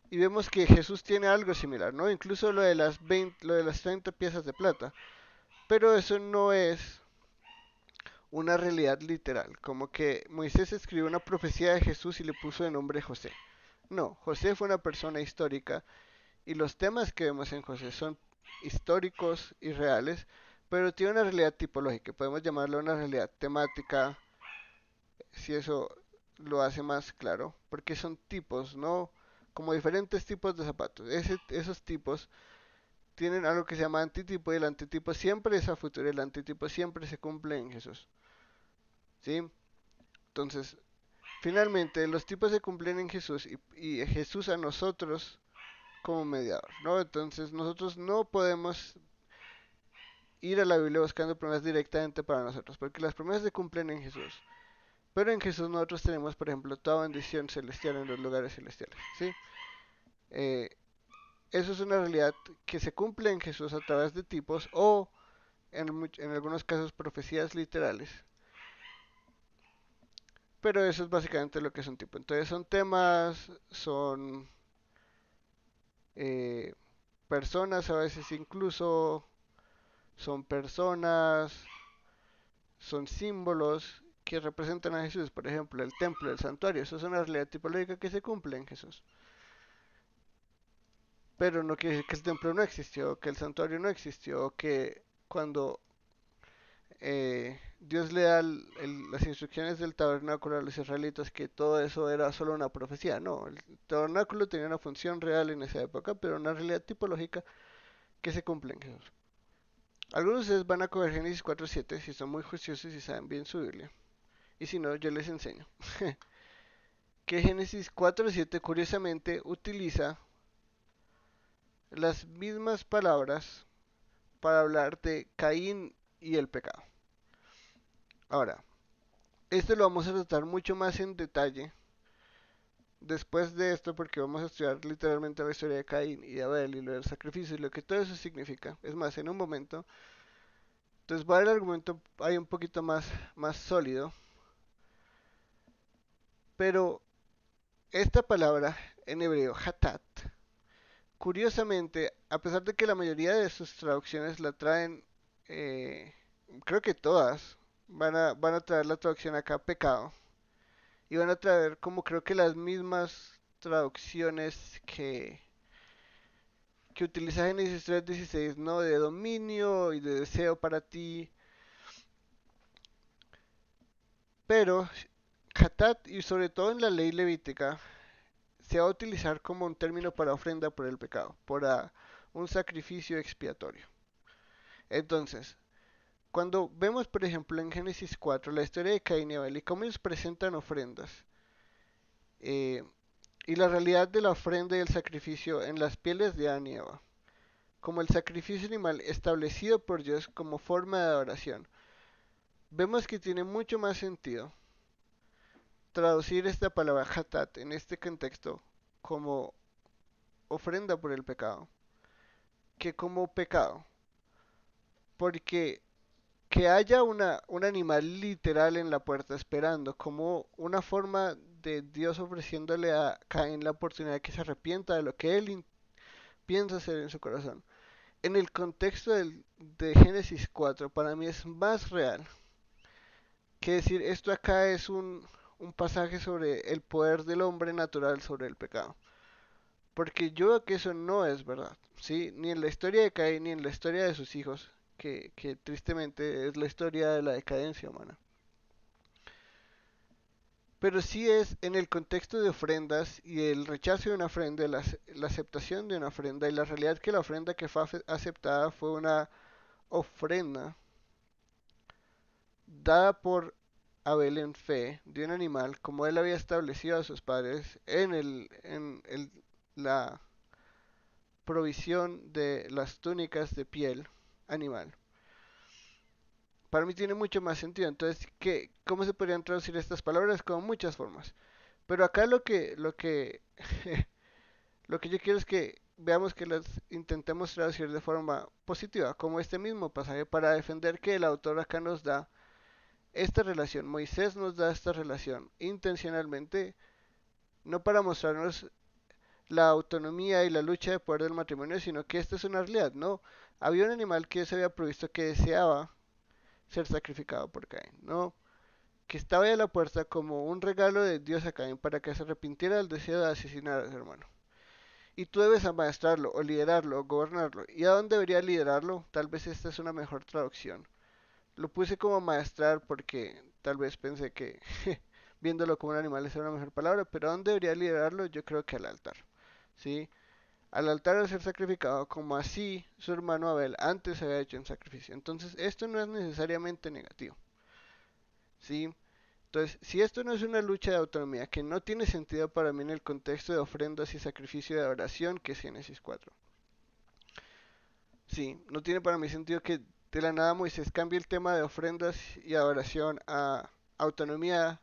y vemos que Jesús tiene algo similar, ¿no? Incluso lo de las 20, lo de las 30 piezas de plata. Pero eso no es una realidad literal, como que Moisés escribió una profecía de Jesús y le puso de nombre José. No, José fue una persona histórica y los temas que vemos en José son históricos y reales, pero tiene una realidad tipológica, podemos llamarlo una realidad temática, si eso lo hace más claro, porque son tipos, ¿no? Como diferentes tipos de zapatos. Esos tipos tienen algo que se llama antitipo y el antitipo siempre es a futuro, el antitipo siempre se cumple en Jesús. ¿Sí? Entonces, finalmente, los tipos se cumplen en Jesús y Jesús a nosotros como mediador, ¿no? Entonces, nosotros no podemos ir a la Biblia buscando promesas directamente para nosotros, porque las promesas se cumplen en Jesús. Pero en Jesús nosotros tenemos, por ejemplo, toda bendición celestial en los lugares celestiales, ¿sí? Eh, Eso es una realidad que se cumple en Jesús a través de tipos o en algunos casos profecías literales. Pero eso es básicamente lo que es un tipo. Entonces son temas, son eh, personas, a veces incluso son personas, son símbolos que representan a Jesús. Por ejemplo, el templo, el santuario, eso es una realidad tipológica que se cumple en Jesús. Pero no quiere decir que el templo no existió, que el santuario no existió, que cuando Dios le da las instrucciones del tabernáculo a los israelitas, que todo eso era solo una profecía. No, el tabernáculo tenía una función real en esa época, pero una realidad tipológica que se cumple en Jesús. Algunos de ustedes van a coger Génesis 4.7 si son muy juiciosos y saben bien su Biblia. Y si no, yo les enseño. Que Génesis 4.7 curiosamente utiliza las mismas palabras para hablar de Caín y el pecado. Ahora, esto lo vamos a tratar mucho más en detalle después de esto porque vamos a estudiar literalmente la historia de Caín y de Abel y lo del sacrificio y lo que todo eso significa. Es más, en un momento. Entonces va el argumento ahí un poquito más sólido. Pero esta palabra en hebreo, hatat, curiosamente, a pesar de que la mayoría de sus traducciones la traen, eh, creo que todas, van a traer la traducción acá pecado. Y van a traer como creo que las mismas traducciones que utiliza Génesis 3.16, ¿no? De dominio y de deseo para ti. Pero Hatat, y sobre todo en la ley levítica, se va a utilizar como un término para ofrenda por el pecado, para un sacrificio expiatorio. Entonces, cuando vemos, por ejemplo, en Génesis 4 la historia de Caín y Abel y cómo ellos presentan ofrendas, eh, y la realidad de la ofrenda y el sacrificio en las pieles de Adán y Eva, como el sacrificio animal establecido por Dios como forma de adoración, vemos que tiene mucho más sentido traducir esta palabra hatat en este contexto como ofrenda por el pecado que como pecado. Porque que haya un animal literal en la puerta esperando como una forma de Dios ofreciéndole a Caín la oportunidad de que se arrepienta de lo que él piensa hacer en su corazón. En el contexto de Génesis 4, para mí es más real que decir esto acá es un pasaje sobre el poder del hombre natural sobre el pecado. Porque yo veo que eso no es verdad, ¿sí? Ni en la historia de Caín ni en la historia de sus hijos, que tristemente es la historia de la decadencia humana. Pero sí es en el contexto de ofrendas y el rechazo de una ofrenda, la aceptación de una ofrenda y la realidad que la ofrenda que fue aceptada fue una ofrenda dada por Abel en fe de un animal como él había establecido a sus padres en la provisión de las túnicas de piel animal. Para mí tiene mucho más sentido. Entonces, ¿cómo se podrían traducir estas palabras? Con muchas formas. Pero acá lo que yo quiero es que veamos que las intentemos traducir de forma positiva, como este mismo pasaje, para defender que el autor acá nos da esta relación. Moisés nos da esta relación intencionalmente, no para mostrarnos la autonomía y la lucha de poder del matrimonio, sino que esta es una realidad, ¿no? Había un animal que se había provisto que deseaba ser sacrificado por Caín, ¿no? Que estaba ahí a la puerta como un regalo de Dios a Caín para que se arrepintiera del deseo de asesinar a su hermano. Y tú debes amaestrarlo, o liderarlo, o gobernarlo. ¿Y a dónde debería liderarlo? Tal vez esta es una mejor traducción. Lo puse como maestrar porque tal vez pensé que viéndolo como un animal es una mejor palabra, pero ¿a dónde debería liderarlo? Yo creo que al altar, ¿sí? al altar a ser sacrificado, como así su hermano Abel antes había hecho en sacrificio. Entonces, esto no es necesariamente negativo, ¿sí? Entonces, si esto no es una lucha de autonomía, que no tiene sentido para mí en el contexto de ofrendas y sacrificio de adoración, que es Génesis 4. Sí, no tiene para mí sentido que de la nada Moisés cambie el tema de ofrendas y adoración a autonomía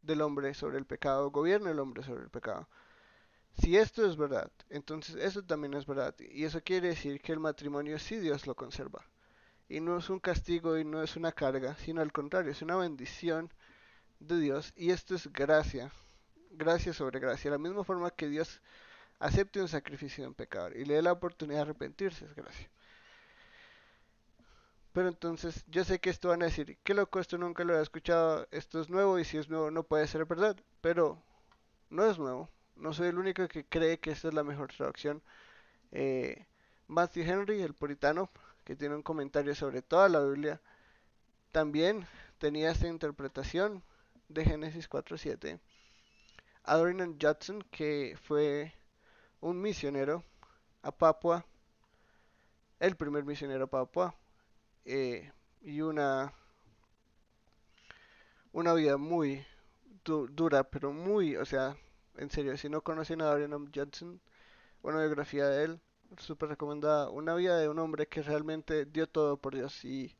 del hombre sobre el pecado, gobierno del hombre sobre el pecado. Si esto es verdad, entonces eso también es verdad. Y eso quiere decir que el matrimonio sí Dios lo conserva. Y no es un castigo y no es una carga, sino al contrario, es una bendición de Dios. Y esto es gracia, gracia sobre gracia. De la misma forma que Dios acepte un sacrificio de un pecador y le dé la oportunidad de arrepentirse, es gracia. Pero entonces yo sé que esto van a decir, qué loco, esto nunca lo he escuchado, esto es nuevo y si es nuevo no puede ser verdad. Pero no es nuevo, no soy el único que cree que esta es la mejor traducción. Eh, Matthew Henry, el puritano, que tiene un comentario sobre toda la Biblia, también tenía esta interpretación de Génesis 4:7. Adrian Judson, que fue un misionero a Papua, el primer misionero a Papua, eh, y una vida muy dura, pero muy, o sea, en serio, si no conocen a Adrian Judson, una biografía de él, súper recomendada, una vida de un hombre que realmente dio todo por Dios y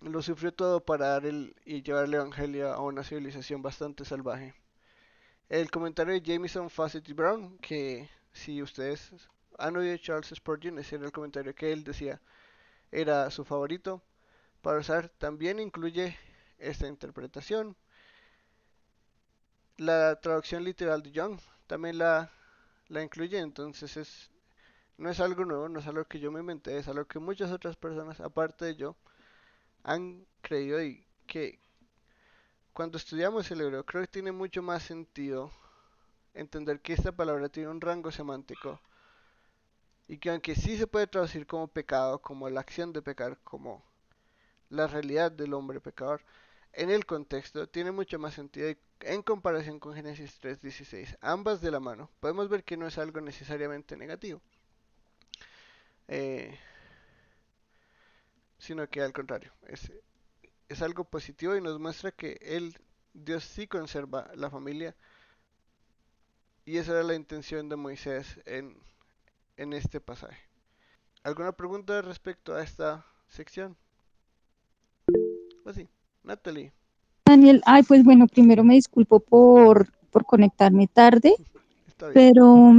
lo sufrió todo para dar y llevar el evangelio a una civilización bastante salvaje. El comentario de Jameson Fawcett Brown, que si ustedes han oído Charles Spurgeon, ese era el comentario que él decía era su favorito para usar, también incluye esta interpretación. La traducción literal de Young también la incluye, entonces no es algo nuevo, no es algo que yo me inventé, es algo que muchas otras personas, aparte de yo, han creído y que cuando estudiamos el hebreo creo que tiene mucho más sentido entender que esta palabra tiene un rango semántico y que aunque sí se puede traducir como pecado, como la acción de pecar, como la realidad del hombre pecador, en el contexto tiene mucho más sentido y en comparación con Génesis 3:16, ambas de la mano, podemos ver que no es algo necesariamente negativo, eh, sino que al contrario, es algo positivo y nos muestra que Dios sí conserva la familia y esa era la intención de Moisés en este pasaje. ¿Alguna pregunta respecto a esta sección? Pues sí, Natalie, Daniel, ay, pues bueno, primero me disculpo por conectarme tarde, está bien. pero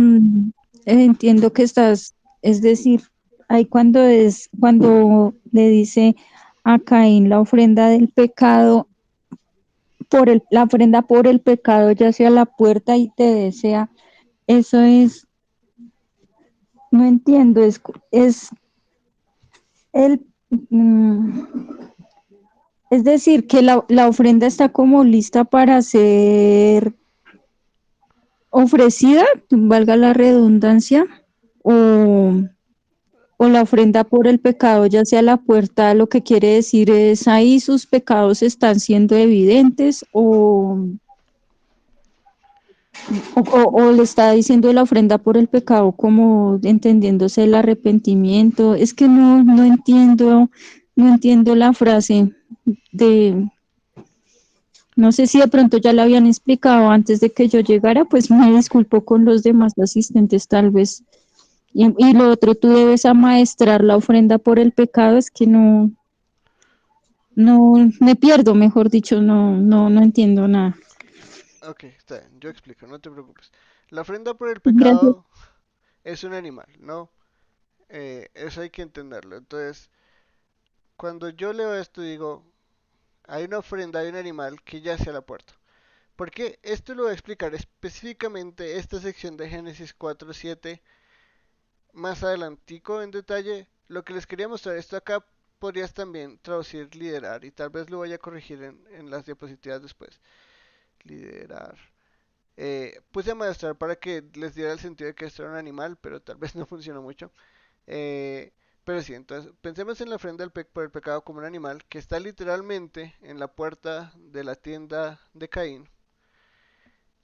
entiendo que estás, es decir, ahí cuando le dice a Caín la ofrenda del pecado, la ofrenda por el pecado ya sea la puerta y te desea, eso es, no entiendo, es el, es decir, que la ofrenda está como lista para ser ofrecida, valga la redundancia, o, o la ofrenda por el pecado, ya sea la puerta, lo que quiere decir es ahí sus pecados están siendo evidentes o le está diciendo la ofrenda por el pecado como entendiéndose el arrepentimiento. Es que no entiendo la frase de, no sé si de pronto ya la habían explicado antes de que yo llegara, pues me disculpo con los demás asistentes tal vez. Y lo otro, tú debes amaestrar la ofrenda por el pecado, es que no, me pierdo, mejor dicho, no entiendo nada. Ok, está bien, yo explico, no te preocupes. La ofrenda por el Gracias. pecado es un animal, ¿no? Eso hay que entenderlo. Entonces, cuando yo leo esto digo, hay una ofrenda, hay un animal que yace a la puerta. Porque esto lo voy a explicar específicamente esta sección de Génesis 4:7 más adelantico en detalle. Lo que les quería mostrar, esto acá podrías también traducir liderar y tal vez lo vaya a corregir en las diapositivas después. Liderar. Puse a maestrar para que les diera el sentido de que esto era un animal, pero tal vez no funcionó mucho. Eh, pero sí, entonces pensemos en la ofrenda por el pecado como un animal que está literalmente en la puerta de la tienda de Caín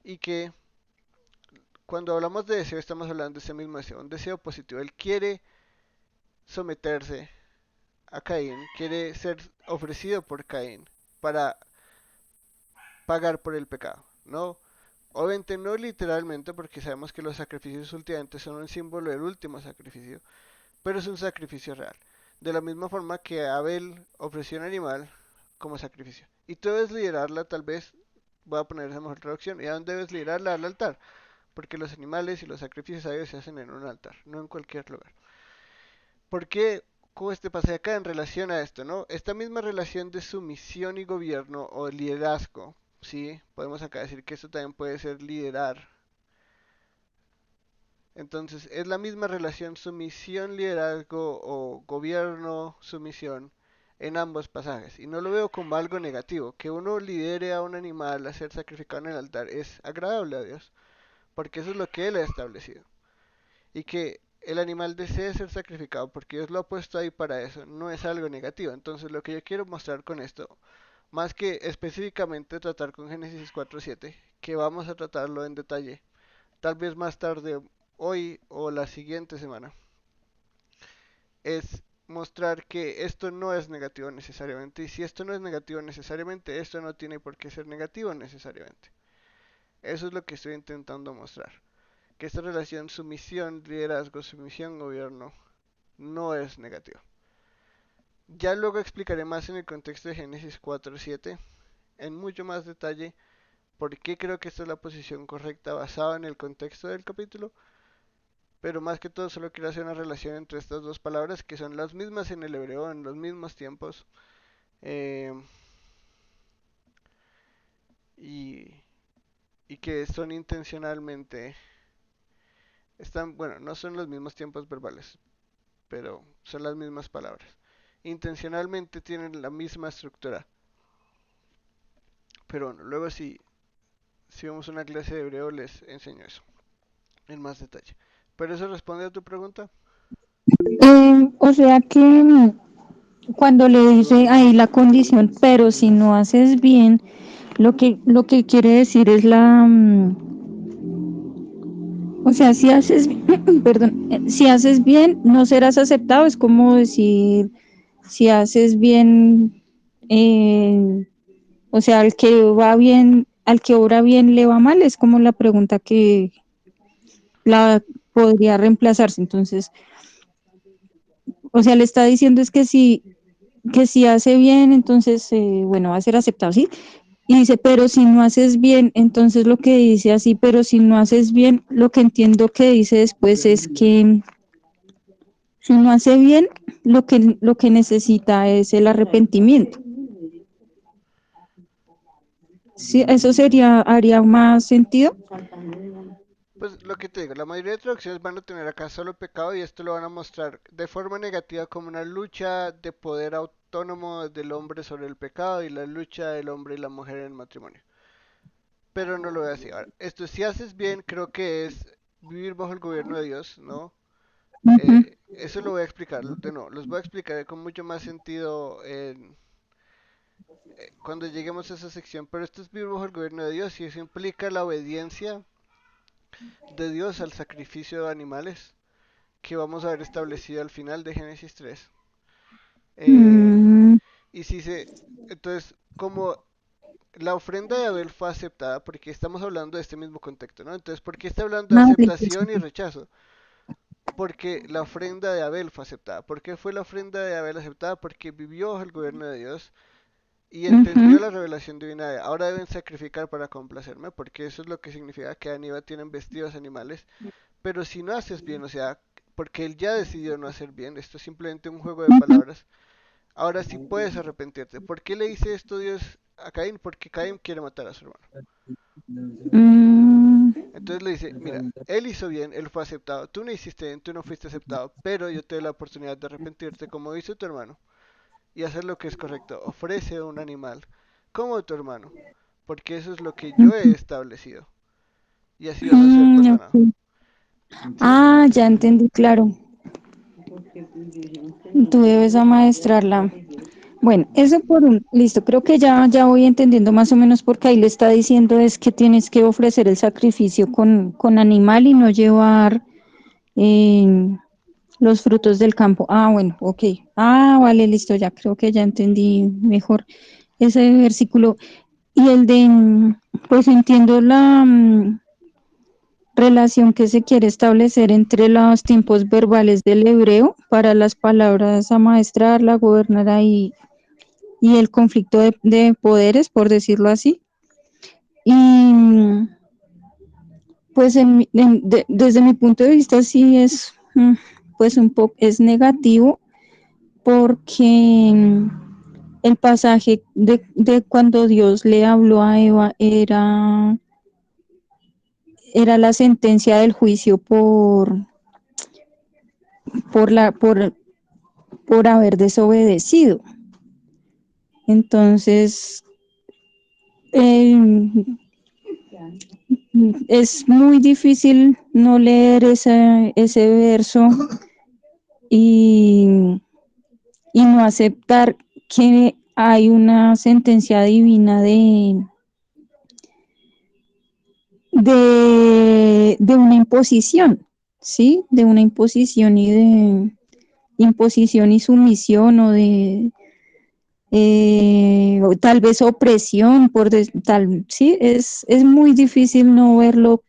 y que cuando hablamos de deseo estamos hablando de ese mismo deseo, un deseo positivo. Él quiere someterse a Caín, quiere ser ofrecido por Caín para pagar por el pecado, ¿no? Obviamente no literalmente porque sabemos que los sacrificios últimamente son un símbolo del último sacrificio, pero es un sacrificio real. De la misma forma que Abel ofreció un animal como sacrificio. Y tú debes liderarla, tal vez, voy a poner esa mejor traducción, y a dónde debes liderarla al altar, porque los animales y los sacrificios a Dios se hacen en un altar, no en cualquier lugar. ¿Por qué con este pasaje acá en relación a esto, no? Esta misma relación de sumisión y gobierno o liderazgo, ¿sí? Podemos acá decir que esto también puede ser liderar. Entonces, es la misma relación sumisión, liderazgo o gobierno, sumisión en ambos pasajes. Y no lo veo como algo negativo. Que uno lidere a un animal a ser sacrificado en el altar es agradable a Dios, porque eso es lo que Él ha establecido. Y que el animal desee ser sacrificado porque Dios lo ha puesto ahí para eso, no es algo negativo. Entonces, lo que yo quiero mostrar con esto, más que específicamente tratar con Génesis 4.7, que vamos a tratarlo en detalle tal vez más tarde, hoy o la siguiente semana, es mostrar que esto no es negativo necesariamente. Y si esto no es negativo necesariamente, esto no tiene por qué ser negativo necesariamente. Eso es lo que estoy intentando mostrar. Que esta relación sumisión, liderazgo, sumisión, gobierno, no es negativa. Ya luego explicaré más en el contexto de Génesis 4.7, en mucho más detalle, por qué creo que esta es la posición correcta basada en el contexto del capítulo. Pero más que todo solo quiero hacer una relación entre estas dos palabras que son las mismas en el hebreo en los mismos tiempos. eh, y, y que son intencionalmente, están, bueno, no son los mismos tiempos verbales, pero son las mismas palabras. Intencionalmente tienen la misma estructura. Pero bueno, luego si vemos una clase de hebreo les enseño eso en más detalle. ¿Pero eso responde a tu pregunta? O sea que cuando le dice ahí la condición, pero si no haces bien, lo que quiere decir es o sea, si haces, perdón, si haces bien, no serás aceptado, es como decir, si haces bien, eh, o sea, al que va bien, al que obra bien le va mal, es como la pregunta que la podría reemplazarse. Entonces, o sea, le está diciendo es que si hace bien, entonces, bueno, va a ser aceptado, ¿sí? Y dice, pero si no haces bien, entonces lo que dice así, pero si no haces bien, lo que entiendo que dice después es que si no hace bien, lo que necesita es el arrepentimiento. Sí, eso sería, haría más sentido. Pues lo que te digo, la mayoría de traducciones van a tener acá solo pecado y esto lo van a mostrar de forma negativa como una lucha de poder autónomo del hombre sobre el pecado y la lucha del hombre y la mujer en el matrimonio. Pero no lo voy a decir. Ahora, esto si haces bien creo que es vivir bajo el gobierno de Dios, ¿no? Ujú. Eso lo voy a explicar, de no, los voy a explicar con mucho más sentido cuando lleguemos a esa sección, pero esto es vivir bajo el gobierno de Dios y eso implica la obediencia de Dios al sacrificio de animales que vamos a ver establecido al final de Génesis 3. Eh, Mm, y si se, entonces, como la ofrenda de Abel fue aceptada, porque estamos hablando de este mismo contexto, ¿no? Entonces, ¿por qué está hablando de vale, aceptación y rechazo? Porque la ofrenda de Abel fue aceptada. ¿Por qué fue la ofrenda de Abel aceptada? Porque vivió bajo el gobierno de Dios y entendió ujú, la revelación divina de ahora deben sacrificar para complacerme, porque eso es lo que significa que Adán y Eva tienen vestidos animales. Pero si no haces bien, o sea, porque él ya decidió no hacer bien, esto es simplemente un juego de ujú, palabras. Ahora sí puedes arrepentirte. ¿Por qué le dice esto Dios a Caín? Porque Caín quiere matar a su hermano. mm, Entonces le dice, mira, él hizo bien, él fue aceptado. Tú no hiciste bien, tú no fuiste aceptado, pero yo te doy la oportunidad de arrepentirte como hizo tu hermano y hacer lo que es correcto. Ofrece un animal como tu hermano, porque eso es lo que yo he ujú, establecido. Y así vas a ser perdonado. ok. ¿Sí? Ya entendí, claro. Tú debes amaestrarla. Bueno, eso por un, listo, creo que ya voy entendiendo más o menos porque ahí le está diciendo es que tienes que ofrecer el sacrificio con animal y no llevar eh, los frutos del campo. Ah, bueno, ok. Ah, vale, listo, ya creo que ya entendí mejor ese versículo. Y el de, pues entiendo la relación que se quiere establecer entre los tiempos verbales del hebreo para las palabras amaestrarla, gobernará y el conflicto de poderes, por decirlo así. Y pues desde mi punto de vista sí es pues un poco es negativo porque el pasaje de cuando Dios le habló a Eva era la sentencia del juicio por, la, por haber desobedecido. Entonces, eh, es muy difícil no leer ese verso y, y no aceptar que hay una sentencia divina de una imposición, ¿sí? De una imposición y de imposición y sumisión o de o tal vez opresión, sí, es muy difícil no verlo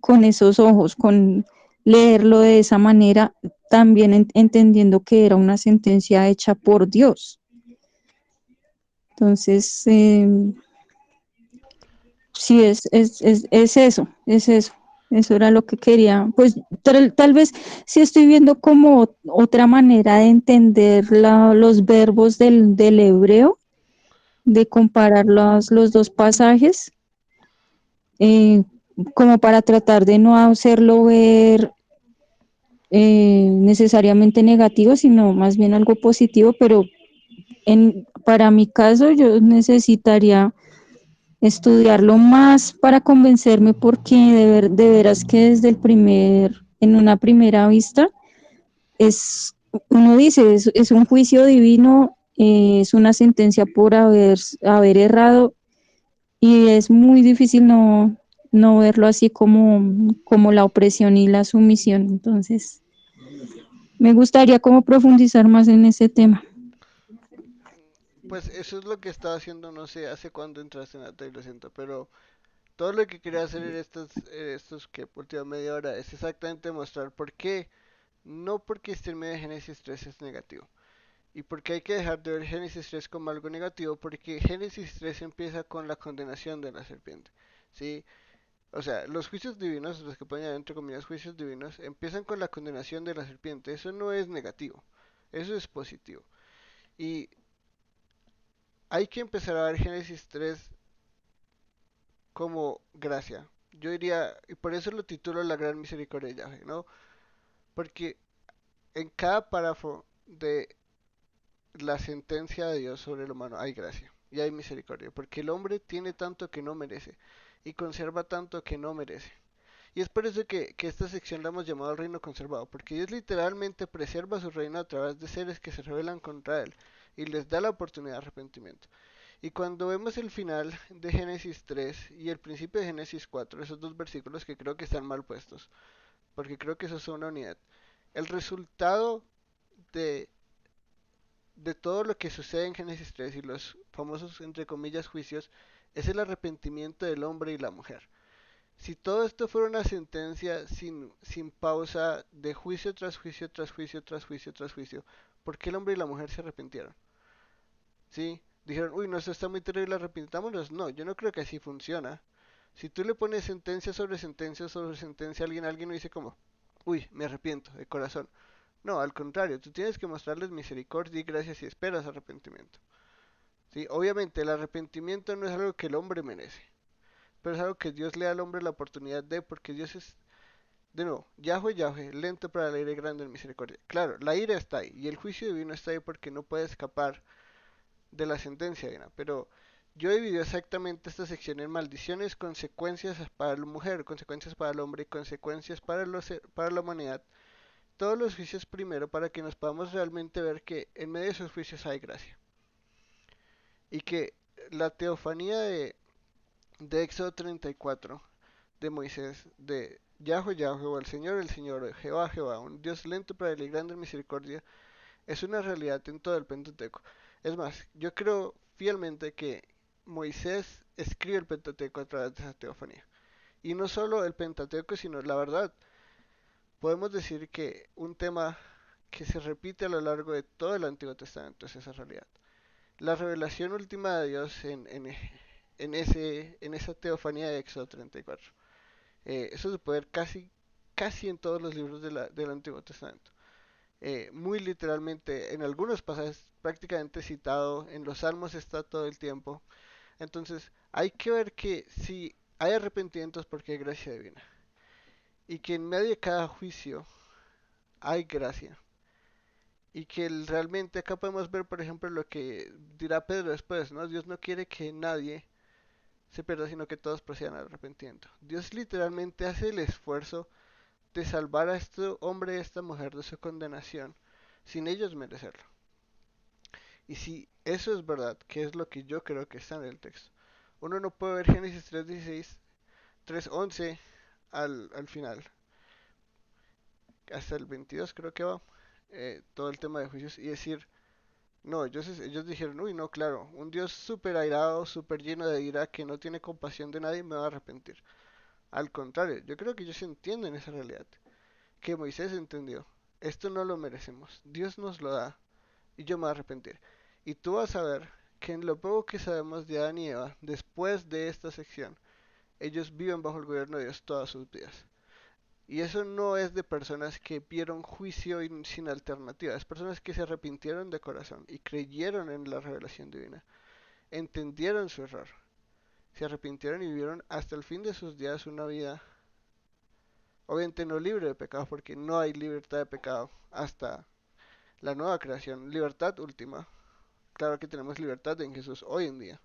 con esos ojos, con leerlo de esa manera, también entendiendo que era una sentencia hecha por Dios. Entonces, sí, es eso, es eso. Eso era lo que quería. Pues tal vez sí estoy viendo como otra manera de entender los verbos del hebreo, de comparar los dos pasajes, eh, como para tratar de no hacerlo ver necesariamente negativo, sino más bien algo positivo, pero para mi caso yo necesitaría estudiarlo más para convencerme porque de veras que en una primera vista, uno dice, es un juicio divino, es una sentencia por haber errado y es muy difícil no verlo así como la opresión y la sumisión. Entonces, me gustaría como profundizar más en ese tema. Pues eso es lo que estaba haciendo, no sé, hace cuándo entraste en la tele, lo siento, pero todo lo que quería hacer en estos que última media hora es exactamente mostrar por qué, no porque este medio de Génesis 3 es negativo, y por qué hay que dejar de ver Génesis 3 como algo negativo, porque Génesis 3 empieza con la condenación de la serpiente, ¿sí? O sea, los juicios divinos, los que ponen entre comillas juicios divinos, empiezan con la condenación de la serpiente, eso no es negativo, eso es positivo. Y hay que empezar a ver Génesis 3 como gracia. Yo diría, y por eso lo titulo La Gran Misericordia de Yahweh, ¿no? Porque en cada párrafo de la sentencia de Dios sobre el humano hay gracia y hay misericordia, porque el hombre tiene tanto que no merece y conserva tanto que no merece. Y es por eso que esta sección la hemos llamado el reino conservado, porque Dios literalmente preserva su reino a través de seres que se rebelan contra él y les da la oportunidad de arrepentimiento. Y cuando vemos el final de Génesis 3 y el principio de Génesis 4, esos dos versículos que creo que están mal puestos, porque creo que eso es una unidad, el resultado de, de todo lo que sucede en Génesis 3 y los famosos, entre comillas, juicios, es el arrepentimiento del hombre y la mujer. Si todo esto fuera una sentencia sin pausa de juicio tras juicio tras juicio tras juicio tras juicio, ¿por qué el hombre y la mujer se arrepintieron? ¿Sí? Dijeron, uy, no, esto está muy terrible, arrepintámonos. No, yo no creo que así funciona. Si tú le pones sentencia sobre sentencia a alguien no dice como, uy, me arrepiento de corazón. No, al contrario, tú tienes que mostrarles misericordia y gracias y esperas arrepentimiento. ¿Sí? Obviamente el arrepentimiento no es algo que el hombre merece, pero es algo que Dios le da al hombre la oportunidad de, porque Dios es, de nuevo, Yahweh, Yahweh, lento para la ira y grande en misericordia. Claro, la ira está ahí y el juicio divino está ahí porque no puede escapar de la sentencia divina, pero yo he dividido exactamente esta sección en maldiciones, consecuencias para la mujer, consecuencias para el hombre y consecuencias para la humanidad. Todos los juicios primero para que nos podamos realmente ver que en medio de esos juicios hay gracia. y que la teofanía de Éxodo 34 de Moisés, de Yahweh, Yahweh, o el Señor, Jehová, Jehová, un Dios lento para y grande en misericordia, es una realidad en todo el Pentateuco. Es más, yo creo fielmente que Moisés escribe el Pentateuco a través de esa teofanía. Y no solo el Pentateuco, sino la verdad, podemos decir que un tema que se repite a lo largo de todo el Antiguo Testamento es esa realidad. La revelación última de Dios en esa teofanía de Éxodo 34. Eso se puede ver casi en todos los libros del Antiguo Testamento. Muy literalmente, en algunos pasajes prácticamente citado, en los Salmos está todo el tiempo. Entonces, hay que ver que si hay arrepentimientos porque hay gracia divina. Y que en medio de cada juicio hay gracia. Y que realmente acá podemos ver, por ejemplo, lo que dirá Pedro después, ¿no? Dios no quiere que nadie se pierda, sino que todos procedan al arrepentimiento. Dios literalmente hace el esfuerzo de salvar a este hombre y a esta mujer de su condenación, sin ellos merecerlo. Y si eso es verdad, que es lo que yo creo que está en el texto, uno no puede ver Génesis 3:16, 3:11 al final, hasta el 22 creo que va, todo el tema de juicios, y decir, no, ellos dijeron, uy, no, claro, un Dios súper airado, súper lleno de ira, que no tiene compasión de nadie, me va a arrepentir. Al contrario, yo creo que ellos entienden esa realidad, que Moisés entendió. Esto no lo merecemos, Dios nos lo da, y yo me voy a arrepentir. Y tú vas a ver que en lo poco que sabemos de Adán y Eva, después de esta sección, ellos viven bajo el gobierno de Dios todas sus vidas. Y eso no es de personas que vieron juicio sin alternativa, es personas que se arrepintieron de corazón y creyeron en la revelación divina, entendieron su error, se arrepintieron y vivieron hasta el fin de sus días una vida, obviamente no libre de pecado, porque no hay libertad de pecado hasta la nueva creación, libertad última. Claro que tenemos libertad en Jesús hoy en día,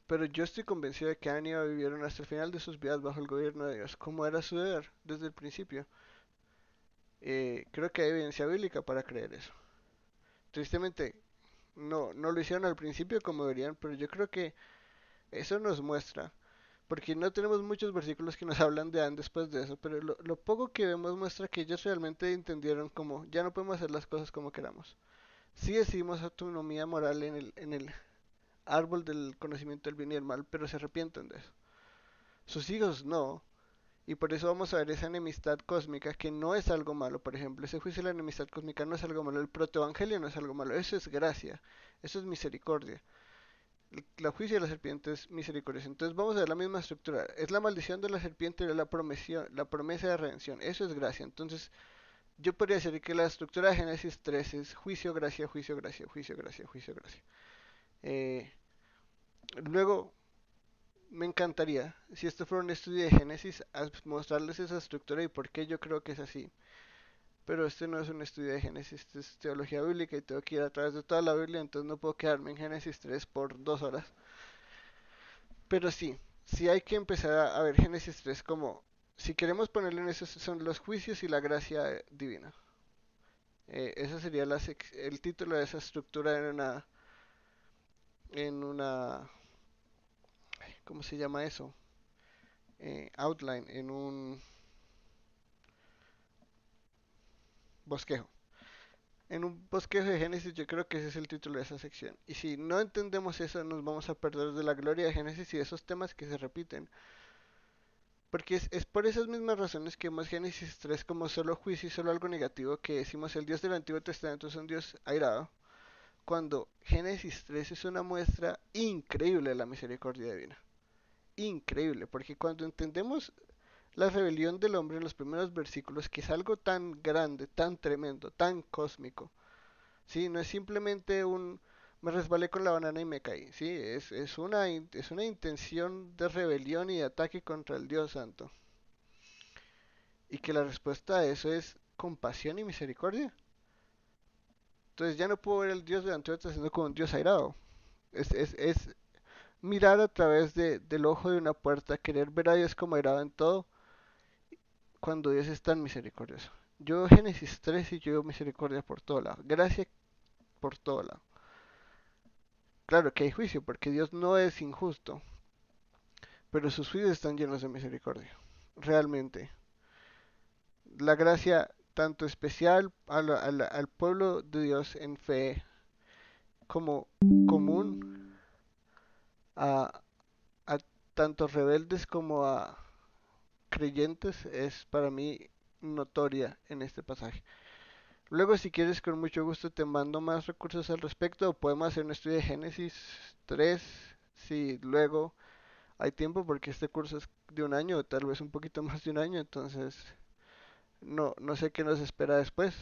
pero yo estoy convencido de que Adán y Eva vivieron hasta el final de sus vidas bajo el gobierno de Dios, como era su deber desde el principio. Creo que hay evidencia bíblica para creer eso. Tristemente, no lo hicieron al principio como deberían, pero yo creo que eso nos muestra, porque no tenemos muchos versículos que nos hablan de Adán después de eso, pero lo poco que vemos muestra que ellos realmente entendieron como ya no podemos hacer las cosas como queramos. Sí decidimos autonomía moral en el árbol del conocimiento del bien y del mal, pero se arrepienten de eso. Sus hijos no, y por eso vamos a ver esa enemistad cósmica que no es algo malo. Por ejemplo, ese juicio de la enemistad cósmica no es algo malo, el protoevangelio no es algo malo, eso es gracia, eso es misericordia. El juicio de la serpiente es misericordia. Entonces vamos a ver la misma estructura. Es la maldición de la serpiente y la promesa de redención. Eso es gracia. Entonces yo podría decir que la estructura de Génesis 3 es juicio, gracia, juicio, gracia, juicio, gracia, juicio, gracia. Eh, Luego me encantaría, si esto fuera un estudio de Génesis, mostrarles esa estructura y por qué yo creo que es así. Pero este no es un estudio de Génesis, este es teología bíblica y tengo que ir a través de toda la Biblia, entonces no puedo quedarme en Génesis 3 por 2 horas. Pero sí hay que empezar a ver Génesis 3 como, si queremos ponerle en eso, son los juicios y la gracia divina. Ese sería el título de esa estructura en una, ¿cómo se llama eso? Outline, en un bosquejo. En un bosquejo de Génesis yo creo que ese es el título de esa sección. Y si no entendemos eso nos vamos a perder de la gloria de Génesis y de esos temas que se repiten. Porque es por esas mismas razones que vemos Génesis 3 como solo juicio y solo algo negativo, que decimos el Dios del Antiguo Testamento es un Dios airado, cuando Génesis 3 es una muestra increíble de la misericordia divina. Increíble, porque cuando entendemos la rebelión del hombre en los primeros versículos, que es algo tan grande, tan tremendo, tan cósmico, ¿sí? No es simplemente un me resbalé con la banana y me caí, ¿sí? Es una intención de rebelión y de ataque contra el Dios Santo. Y que la respuesta a eso es compasión y misericordia. Entonces ya no puedo ver al Dios del Antiguo Testamento como un Dios airado. Es mirar a través del ojo de una puerta, querer ver a Dios como airado en todo, cuando Dios es tan misericordioso. Yo veo Génesis 3 y yo veo misericordia por todo lado, gracia por todo lado. Claro que hay juicio, porque Dios no es injusto, pero sus juicios están llenos de misericordia. Realmente. La gracia tanto especial al pueblo de Dios en fe como común a, a tanto rebeldes como a creyentes es para mí notoria en este pasaje. Luego, si quieres, con mucho gusto te mando más recursos al respecto o podemos hacer un estudio de Génesis 3 si luego hay tiempo, porque este curso es de un año o tal vez un poquito más de un año, entonces no sé qué nos espera después,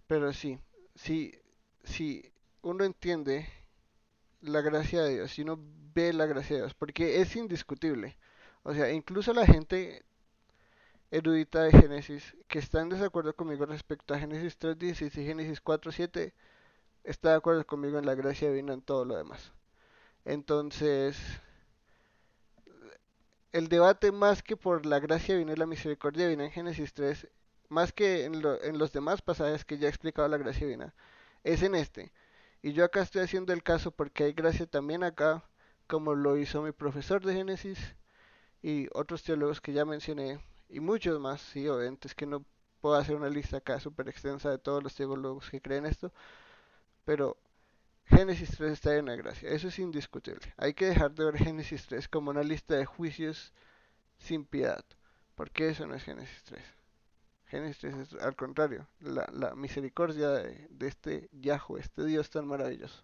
pero sí, sí, si uno entiende la gracia de Dios, si uno ve la gracia de Dios, porque es indiscutible. O sea, incluso la gente erudita de Génesis que está en desacuerdo conmigo respecto a Génesis 3:16 y Génesis 4:7 está de acuerdo conmigo en la gracia divina en todo lo demás. Entonces, el debate más que por la gracia divina y la misericordia divina en Génesis 3, más que en los demás pasajes que ya he explicado la gracia divina, es en este. Y yo acá estoy haciendo el caso porque hay gracia también acá, como lo hizo mi profesor de Génesis y otros teólogos que ya mencioné, y muchos más, sí, obviamente es que no puedo hacer una lista acá súper extensa de todos los teólogos que creen esto, pero Génesis 3 está lleno de gracia, eso es indiscutible. Hay que dejar de ver Génesis 3 como una lista de juicios sin piedad, porque eso no es Génesis 3. Génesis 3 es al contrario, la misericordia de este Yahweh, este Dios tan maravilloso.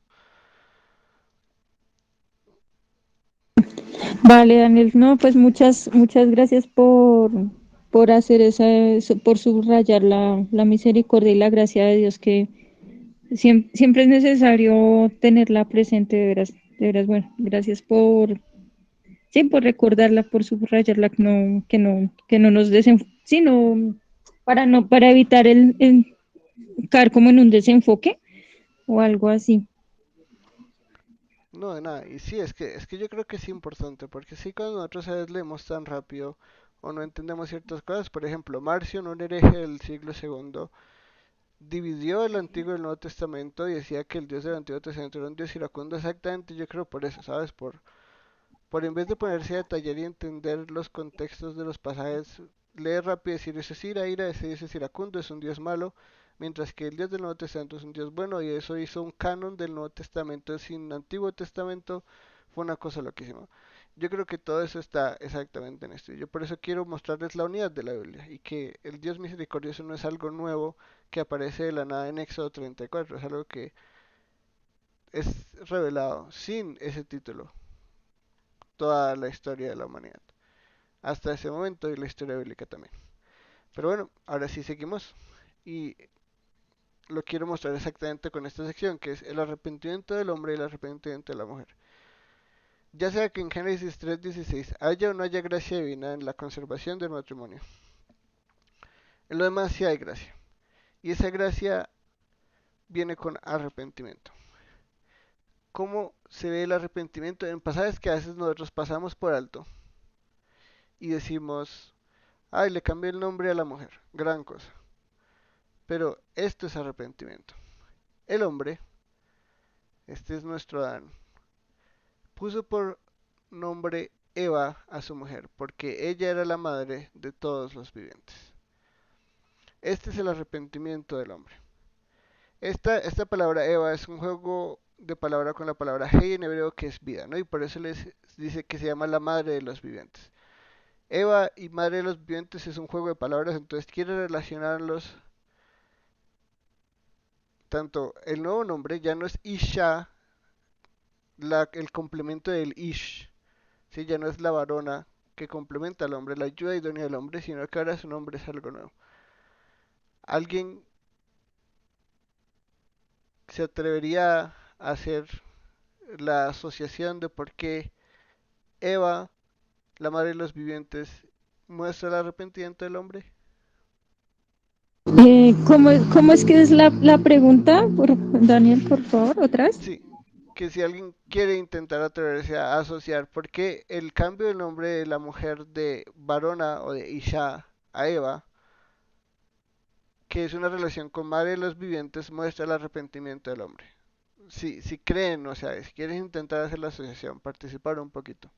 Vale, Daniel, no, pues muchas gracias por hacer por subrayar la misericordia y la gracia de Dios, que siempre es necesario tenerla presente, de veras, bueno, gracias sí, por recordarla, por subrayarla, que no nos sino para evitar caer como en un desenfoque o algo así. No, de nada, y sí, es que yo creo que es importante, porque sí, cuando nosotros a veces leemos tan rápido o no entendemos ciertas cosas, por ejemplo, Marcio, un hereje del siglo segundo, dividió el Antiguo y el Nuevo Testamento y decía que el Dios del Antiguo Testamento era un Dios iracundo, exactamente, yo creo por eso, ¿sabes? Por en vez de ponerse a detallar y entender los contextos de los pasajes, leer rápido y decir, eso es ira, ese Dios es iracundo, es un Dios malo, mientras que el Dios del Nuevo Testamento es un Dios bueno, y eso hizo un canon del Nuevo Testamento sin Antiguo Testamento, fue una cosa loquísima. Yo creo que todo eso está exactamente en esto. Yo por eso quiero mostrarles la unidad de la Biblia y que el Dios misericordioso no es algo nuevo que aparece de la nada en Éxodo 34, es algo que es revelado sin ese título toda la historia de la humanidad hasta ese momento y la historia bíblica también. Pero bueno, ahora sí seguimos y lo quiero mostrar exactamente con esta sección que es el arrepentimiento del hombre y el arrepentimiento de la mujer. Ya sea que en Génesis 3:16 haya o no haya gracia divina en la conservación del matrimonio, en lo demás sí hay gracia. Y esa gracia viene con arrepentimiento. ¿Cómo se ve el arrepentimiento? En pasajes que a veces nosotros pasamos por alto y decimos, ay, le cambié el nombre a la mujer, gran cosa. Pero esto es arrepentimiento. El hombre, este es nuestro Adán, puso por nombre Eva a su mujer, porque ella era la madre de todos los vivientes. Este es el arrepentimiento del hombre. Esta palabra Eva es un juego de palabra con la palabra Hei en hebreo, que es vida, ¿no? Y por eso les dice que se llama la madre de los vivientes. Eva y madre de los vivientes es un juego de palabras, entonces quiere relacionarlos. Tanto el nuevo nombre ya no es Isha, el complemento del Ish, ¿sí? Ya no es la varona que complementa al hombre, la ayuda idónea del hombre, sino que ahora su nombre es algo nuevo. ¿Alguien se atrevería a hacer la asociación de por qué Eva, la madre de los vivientes, muestra el arrepentimiento del hombre? ¿Cómo es que es la pregunta, Daniel, por favor, otra vez? Sí, que si alguien quiere intentar atreverse a asociar por qué el cambio del nombre de la mujer de varona o de Isha a Eva, que es una relación con madre de los vivientes, muestra el arrepentimiento del hombre. si creen, o sea, si quieren intentar hacer la asociación, participar un poquito.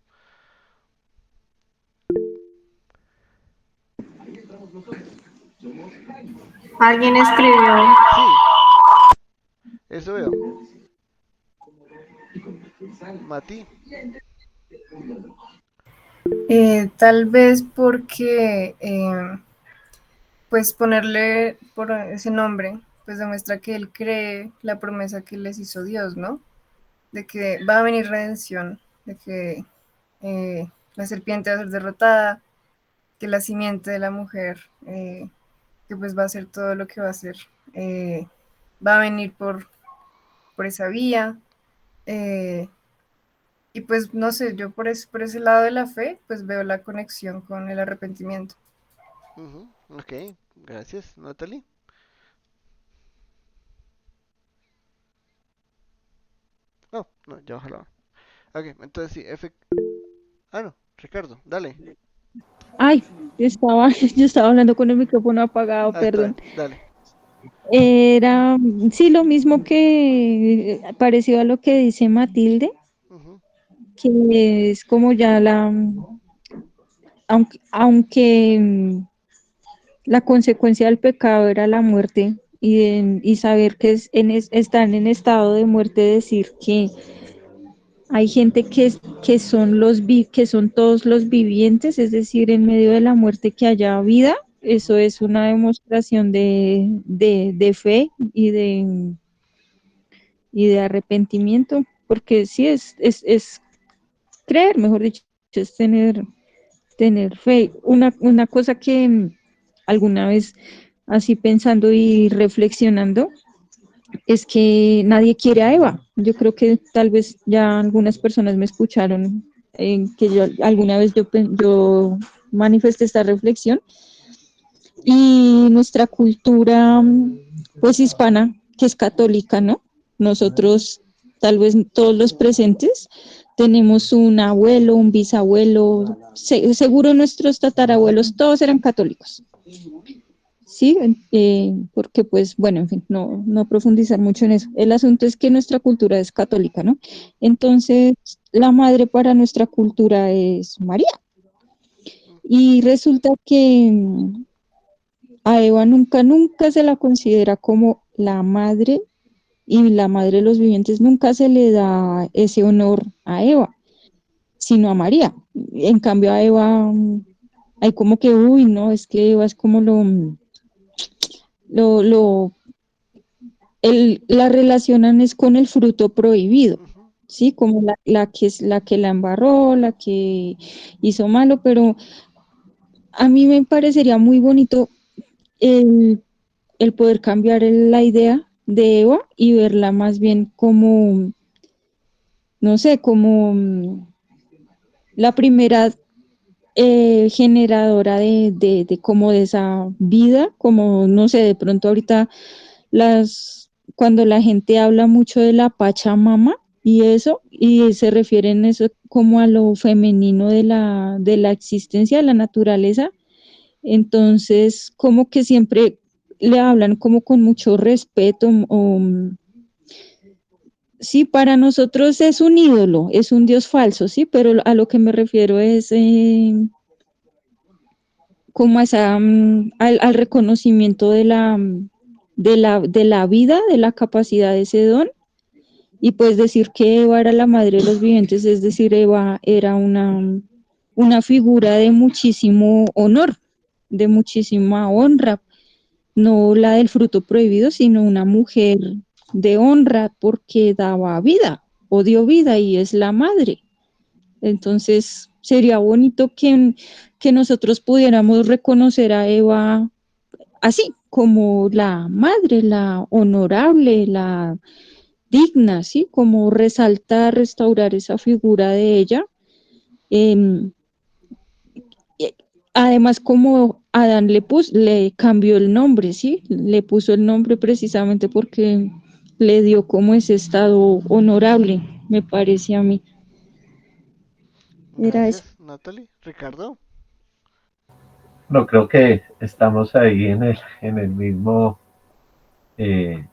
Alguien escribió. Sí, eso veo. Mati. Tal vez porque pues ponerle por ese nombre pues demuestra que él cree la promesa que les hizo Dios, ¿no? De que va a venir redención, de que la serpiente va a ser derrotada, que la simiente de la mujer, que pues va a hacer todo lo que va a hacer, eh, va a venir por esa vía. eh, y pues no sé, yo por ese lado de la fe, pues veo la conexión con el arrepentimiento. Ok, gracias, Natalie. No, no, ya ojalá. Ok, entonces sí, Ah, no, Ricardo, dale. Ay, yo estaba hablando con el micrófono apagado, Ah, está bien, perdón. dale. Era, sí, lo mismo que parecido a lo que dice Matilde, Ujú, que es como ya aunque la consecuencia del pecado era la muerte y saber que están en estado de muerte, decir que hay gente que son que son todos los vivientes, es decir, en medio de la muerte que haya vida, eso es una demostración de fe y de arrepentimiento, porque sí es creer, mejor dicho, es tener fe. Una cosa que alguna vez así pensando y reflexionando es que nadie quiere a Eva. Yo creo que tal vez ya algunas personas me escucharon en que yo alguna vez yo manifesté esta reflexión y nuestra cultura pues hispana que es católica, ¿no? Nosotros tal vez todos los presentes tenemos un abuelo, un bisabuelo, seguro nuestros tatarabuelos todos eran católicos. Sí, porque pues, bueno, en fin, no profundizar mucho en eso. El asunto es que nuestra cultura es católica, ¿no? Entonces, la madre para nuestra cultura es María. Y resulta que a Eva nunca se la considera como la madre y la madre de los vivientes, nunca se le da ese honor a Eva, sino a María. En cambio, a Eva hay como que, uy, no, es que Eva es como lo la relacionan es con el fruto prohibido, ujú. ¿sí? Como la que la embarró, la que hizo malo, pero a mí me parecería muy bonito el, el poder cambiar la idea de Eva y verla más bien como, no sé, como la primera generadora como de esa vida, como, no sé, de pronto ahorita cuando la gente habla mucho de la Pachamama y eso, y se refieren eso como a lo femenino de la existencia, de la naturaleza, entonces como que siempre le hablan como con mucho respeto o sí, para nosotros es un ídolo, es un dios falso, sí, pero a lo que me refiero es como a al reconocimiento de la vida, de la capacidad de ese don. Y pues decir que Eva era la madre de los vivientes, es decir, Eva era una figura de muchísimo honor, de muchísima honra, no la del fruto prohibido, sino una mujer de honra porque daba vida o dio vida y es la madre. Entonces, sería bonito que nosotros pudiéramos reconocer a Eva así, como la madre, la honorable, la digna, ¿sí? Como resaltar, restaurar esa figura de ella. Eh, Además, como Adán le cambió el nombre, ¿sí? Le puso el nombre precisamente porque le dio como ese estado honorable, me parece a mí. Era eso. Gracias, Natalie. Ricardo. No, creo que estamos ahí en el mismo, en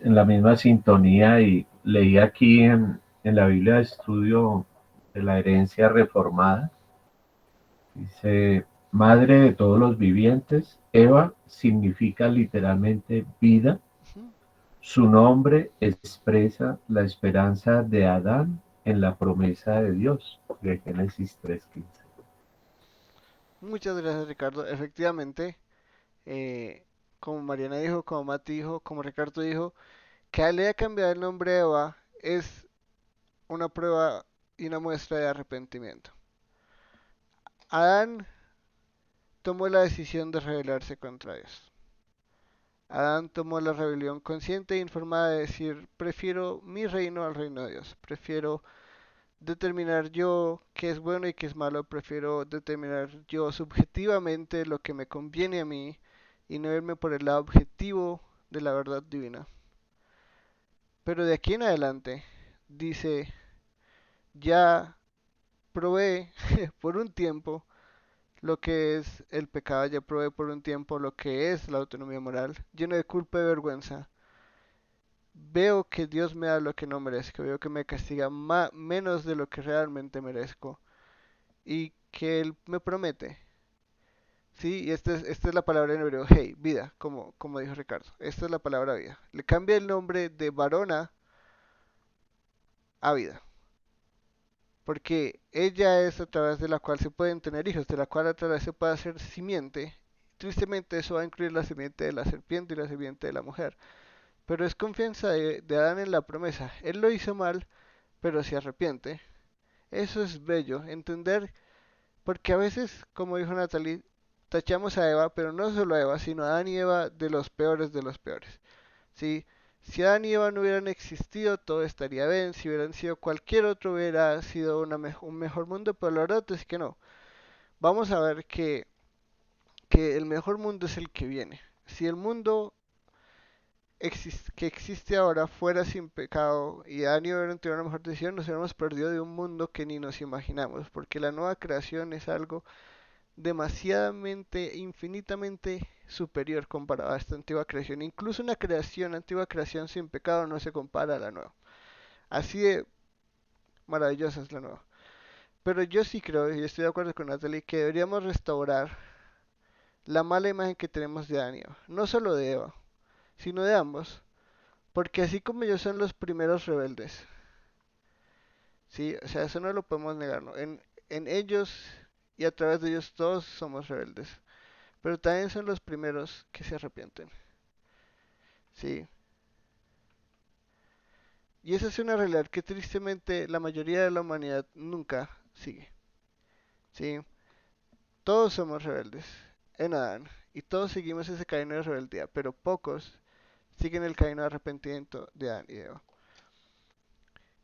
la misma sintonía leí aquí en la Biblia de Estudio de la Herencia Reformada, dice, madre de todos los vivientes, Eva significa literalmente vida. Ujú. Su nombre expresa la esperanza de Adán en la promesa de Dios, de Génesis 3:15. Muchas gracias, Ricardo. Efectivamente, eh, como Mariana dijo, como Mati dijo, como Ricardo dijo, que le haya cambiado el nombre a Eva es una prueba y una muestra de arrepentimiento. Adán tomó la decisión de rebelarse contra Dios. Adán tomó la rebelión consciente e informada de decir, prefiero mi reino al reino de Dios, prefiero determinar yo qué es bueno y qué es malo, prefiero determinar yo subjetivamente lo que me conviene a mí y no irme por el lado objetivo de la verdad divina. Pero de aquí en adelante dice, ya probé por un tiempo lo que es el pecado, ya probé por un tiempo lo que es la autonomía moral, lleno de culpa y vergüenza. Veo que Dios me da lo que no merezco, veo que me castiga menos de lo que realmente merezco y que Él me promete. Sí, y esta es la palabra en hebreo, hey, vida, como dijo Ricardo. Esta es la palabra vida. Le cambia el nombre de varona a vida. Porque ella es a través de la cual se pueden tener hijos, de la cual a través se puede hacer simiente. Tristemente eso va a incluir la simiente de la serpiente y la simiente de la mujer. Pero es confianza de Adán en la promesa. Él lo hizo mal, pero se arrepiente. Eso es bello, entender, porque a veces, como dijo Natalie, tachamos a Eva, pero no solo a Eva, sino a Adán y Eva de los peores de los peores. ¿Sí? Si Adán y Eva no hubieran existido, todo estaría bien. Si hubieran sido cualquier otro, hubiera sido un mejor mundo, pero la verdad es que no. Vamos a ver que el mejor mundo es el que viene. Si el mundo que existe ahora fuera sin pecado y Adán y Eva hubieran tenido una mejor decisión, nos hubiéramos perdido de un mundo que ni nos imaginamos, porque la nueva creación es algo demasiadamente, infinitamente superior comparado a esta antigua creación. Incluso una creación, antigua creación sin pecado no se compara a la nueva. Así de maravillosa es la nueva. Pero yo sí creo, y estoy de acuerdo con Natalie, que deberíamos restaurar la mala imagen que tenemos de Adán y Eva. No solo de Eva, sino de ambos. Porque así como ellos son los primeros rebeldes, ¿sí? O sea, eso no lo podemos negar, ¿no? En ellos y a través de ellos todos somos rebeldes. Pero también son los primeros que se arrepienten. Sí. Y esa es una realidad que tristemente la mayoría de la humanidad nunca sigue. Sí. Todos somos rebeldes en Adán y todos seguimos ese camino de rebeldía, pero pocos siguen el camino de arrepentimiento de Adán y Eva.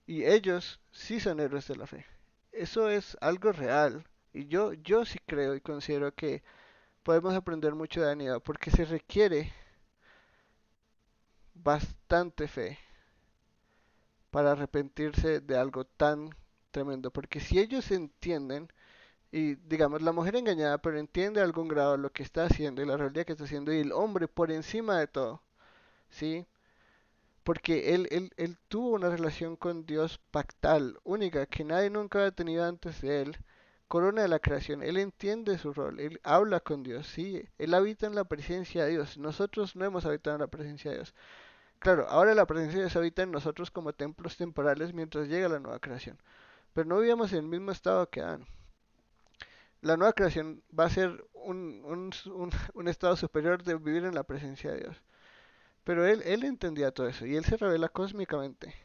Y ellos sí son héroes de la fe. Eso es algo real. Y yo sí creo y considero que podemos aprender mucho de Adán y Eva porque se requiere bastante fe para arrepentirse de algo tan tremendo. Porque si ellos entienden, y digamos, la mujer engañada, pero entiende a algún grado lo que está haciendo y la realidad que está haciendo, y el hombre por encima de todo, ¿sí? Porque él tuvo una relación con Dios pactal, única, que nadie nunca había tenido antes de él. Corona de la creación, él entiende su rol, él habla con Dios, sí, él habita en la presencia de Dios. Nosotros no hemos habitado en la presencia de Dios. Claro, ahora la presencia de Dios habita en nosotros como templos temporales mientras llega la nueva creación. Pero no vivíamos en el mismo estado que Adán. La nueva creación va a ser un estado superior de vivir en la presencia de Dios. Pero él entendía todo eso y él se revela cósmicamente.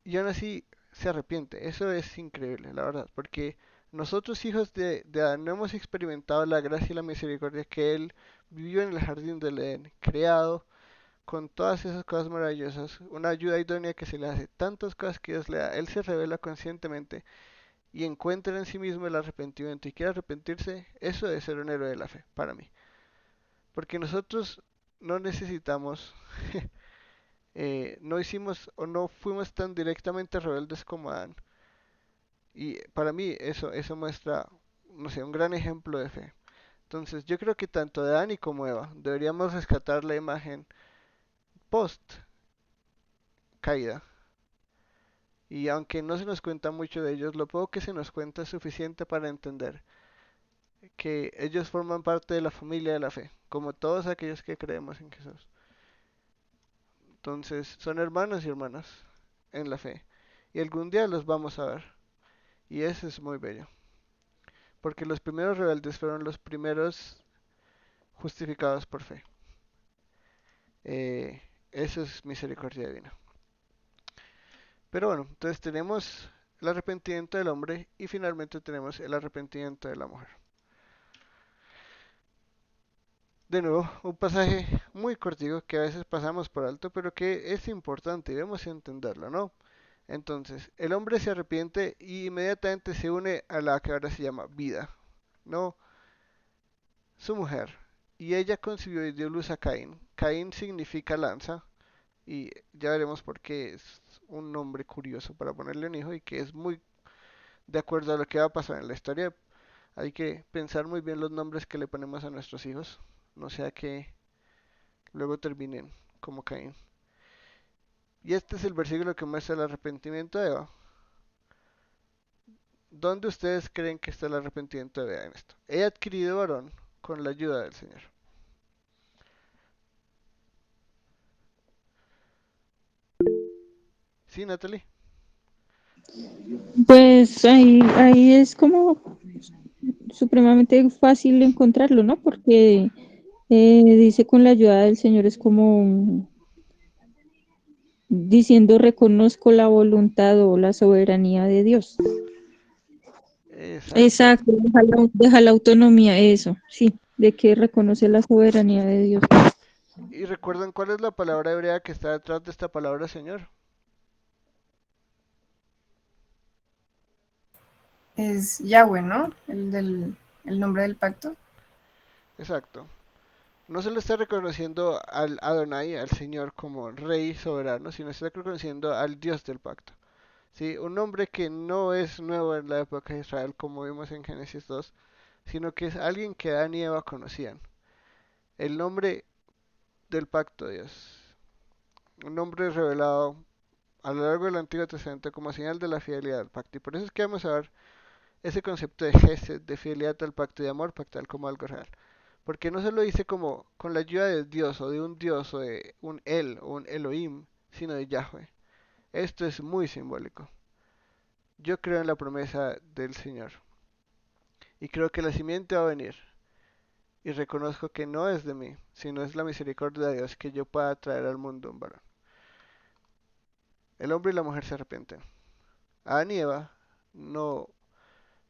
Y aún así se arrepiente. Eso es increíble, la verdad. Porque nosotros, hijos de Adán, no hemos experimentado la gracia y la misericordia que él vivió en el jardín del Edén, creado con todas esas cosas maravillosas, una ayuda idónea que se le hace, tantas cosas que Dios le da, él se revela conscientemente y encuentra en sí mismo el arrepentimiento y quiere arrepentirse, eso es ser un héroe de la fe, para mí. Porque nosotros no necesitamos, no hicimos o no fuimos tan directamente rebeldes como Adán. Y para mí eso muestra, no sé, un gran ejemplo de fe. Entonces yo creo que tanto de Adán y como Eva deberíamos rescatar la imagen post, caída. Y aunque no se nos cuenta mucho de ellos, lo poco que se nos cuenta es suficiente para entender que ellos forman parte de la familia de la fe, como todos aquellos que creemos en Jesús. Entonces, son hermanos y hermanas en la fe. Y algún día los vamos a ver. Y eso es muy bello. Porque los primeros rebeldes fueron los primeros justificados por fe. Eso es misericordia divina. Pero bueno, entonces tenemos el arrepentimiento del hombre y finalmente tenemos el arrepentimiento de la mujer. De nuevo, un pasaje muy cortico que a veces pasamos por alto, pero que es importante y debemos entenderlo, ¿no? Entonces, el hombre se arrepiente y inmediatamente se une a la que ahora se llama vida, ¿no? Su mujer. Y ella concibió y dio luz a Caín. Caín significa lanza y ya veremos por qué es un nombre curioso para ponerle un hijo y que es muy de acuerdo a lo que va a pasar en la historia. Hay que pensar muy bien los nombres que le ponemos a nuestros hijos, no sea que luego terminen como Caín. Y este es el versículo que muestra el arrepentimiento de Eva. ¿Dónde ustedes creen que está el arrepentimiento de Eva en esto? He adquirido varón con la ayuda del Señor. ¿Sí, Natalie? Pues ahí es como supremamente fácil encontrarlo, ¿no? Porque dice con la ayuda del Señor es como diciendo reconozco la voluntad o la soberanía de Dios. Exacto. Exacto, deja la autonomía, eso, sí, de que reconoce la soberanía de Dios. ¿Y recuerdan cuál es la palabra hebrea que está detrás de esta palabra Señor? Es Yahweh, ¿no? El nombre del pacto. Exacto. No se le está reconociendo al Adonai, al Señor, como rey soberano, sino se está reconociendo al Dios del pacto. ¿Sí? Un nombre que no es nuevo en la época de Israel, como vimos en Génesis 2, sino que es alguien que Adán y Eva conocían. El nombre del pacto de Dios. Un nombre revelado a lo largo del Antiguo Testamento como señal de la fidelidad al pacto. Y por eso es que vamos a ver ese concepto de gesed, de fidelidad al pacto y de amor pactal como algo real. Porque no se lo dice como con la ayuda de Dios o de un Dios o de un El o un Elohim, sino de Yahweh. Esto es muy simbólico. Yo creo en la promesa del Señor y creo que la simiente va a venir y reconozco que no es de mí, sino es la misericordia de Dios que yo pueda traer al mundo un varón. El hombre y la mujer se arrepienten. Adán y Eva no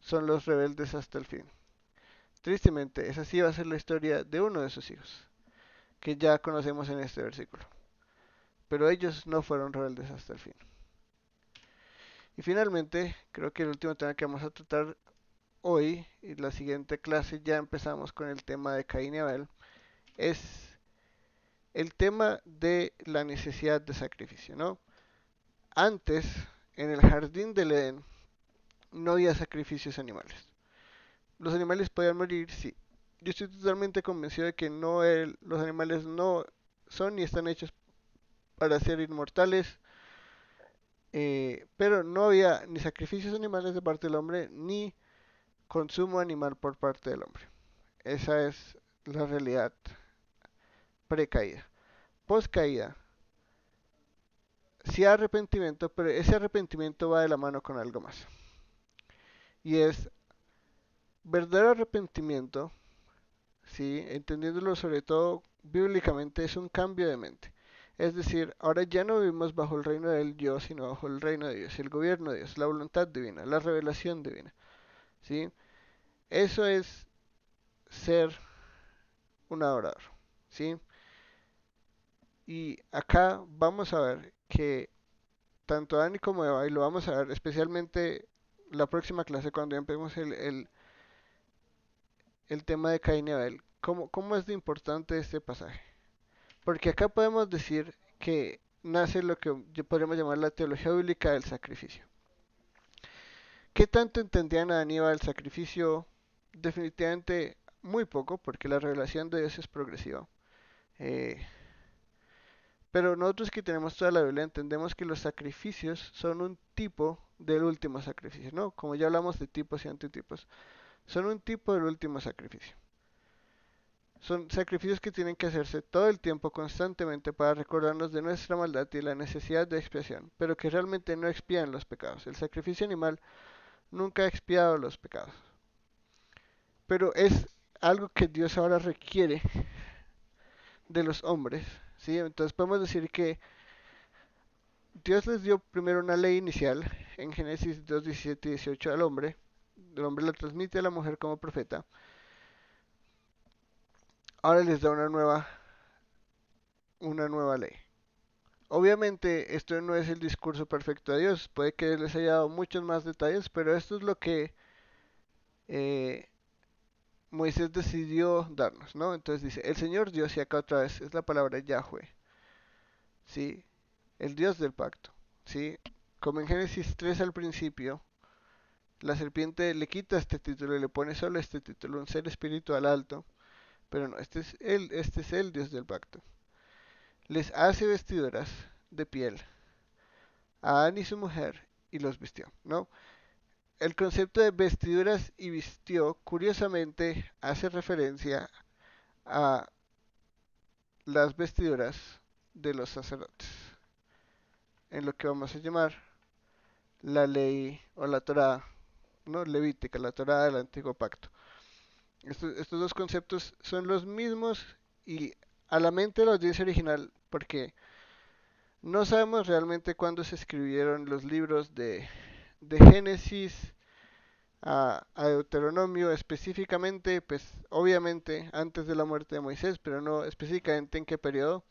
son los rebeldes hasta el fin. Tristemente, esa sí va a ser la historia de uno de sus hijos, que ya conocemos en este versículo. Pero ellos no fueron rebeldes hasta el fin. Y finalmente, creo que el último tema que vamos a tratar hoy, y la siguiente clase ya empezamos con el tema de Caín y Abel, es el tema de la necesidad de sacrificio, ¿no? Antes, en el jardín del Edén, no había sacrificios animales. Los animales podían morir, sí. Yo estoy totalmente convencido de que los animales no son ni están hechos para ser inmortales, pero no había ni sacrificios animales de parte del hombre, ni consumo animal por parte del hombre. Esa es la realidad precaída. Poscaída, sí hay arrepentimiento, pero ese arrepentimiento va de la mano con algo más. Y es verdadero arrepentimiento, ¿sí? Entendiéndolo sobre todo bíblicamente, es un cambio de mente. Es decir, ahora ya no vivimos bajo el reino del yo, sino bajo el reino de Dios, el gobierno de Dios, la voluntad divina, la revelación divina, ¿sí? Eso es ser un adorador, ¿sí? Y acá vamos a ver que tanto Dani como Eva, y lo vamos a ver especialmente la próxima clase cuando ya empecemos el tema de Caín y Abel, cómo es de importante este pasaje. Porque acá podemos decir que nace lo que podríamos llamar la teología bíblica del sacrificio. ¿Qué tanto entendían Adán y Eva el sacrificio? Definitivamente muy poco, porque la revelación de Dios es progresiva. Eh, Pero nosotros que tenemos toda la Biblia entendemos que los sacrificios son un tipo del último sacrificio, ¿no? Como ya hablamos de tipos y antitipos, son un tipo del último sacrificio. Son sacrificios que tienen que hacerse todo el tiempo, constantemente, para recordarnos de nuestra maldad y la necesidad de expiación, pero que realmente no expían los pecados. El sacrificio animal nunca ha expiado los pecados, pero es algo que Dios ahora requiere de los hombres, ¿sí? Entonces podemos decir que Dios les dio primero una ley inicial en Génesis 2, 17 y 18 al hombre. El hombre la transmite a la mujer como profeta. Ahora les da una nueva ley. Obviamente esto no es el discurso perfecto de Dios. Puede que les haya dado muchos más detalles, pero esto es lo que eh, Moisés decidió darnos, ¿no? Entonces dice, el Señor Dios, y acá otra vez es la palabra Yahweh, ¿sí? El Dios del pacto, ¿sí? Como en Génesis 3 al principio, la serpiente le quita este título y le pone solo este título, un ser espiritual alto, pero no, este es el Dios del pacto. Les hace vestiduras de piel a Adán y su mujer y los vistió, ¿no? El concepto de vestiduras y vistió, curiosamente, hace referencia a las vestiduras de los sacerdotes, en lo que vamos a llamar la ley o la Torá, no levítica, la Torá del antiguo pacto. Estos dos conceptos son los mismos y a la mente de la audiencia original, porque no sabemos realmente cuándo se escribieron los libros de Génesis a Deuteronomio específicamente, pues obviamente antes de la muerte de Moisés, pero no específicamente en qué periodo.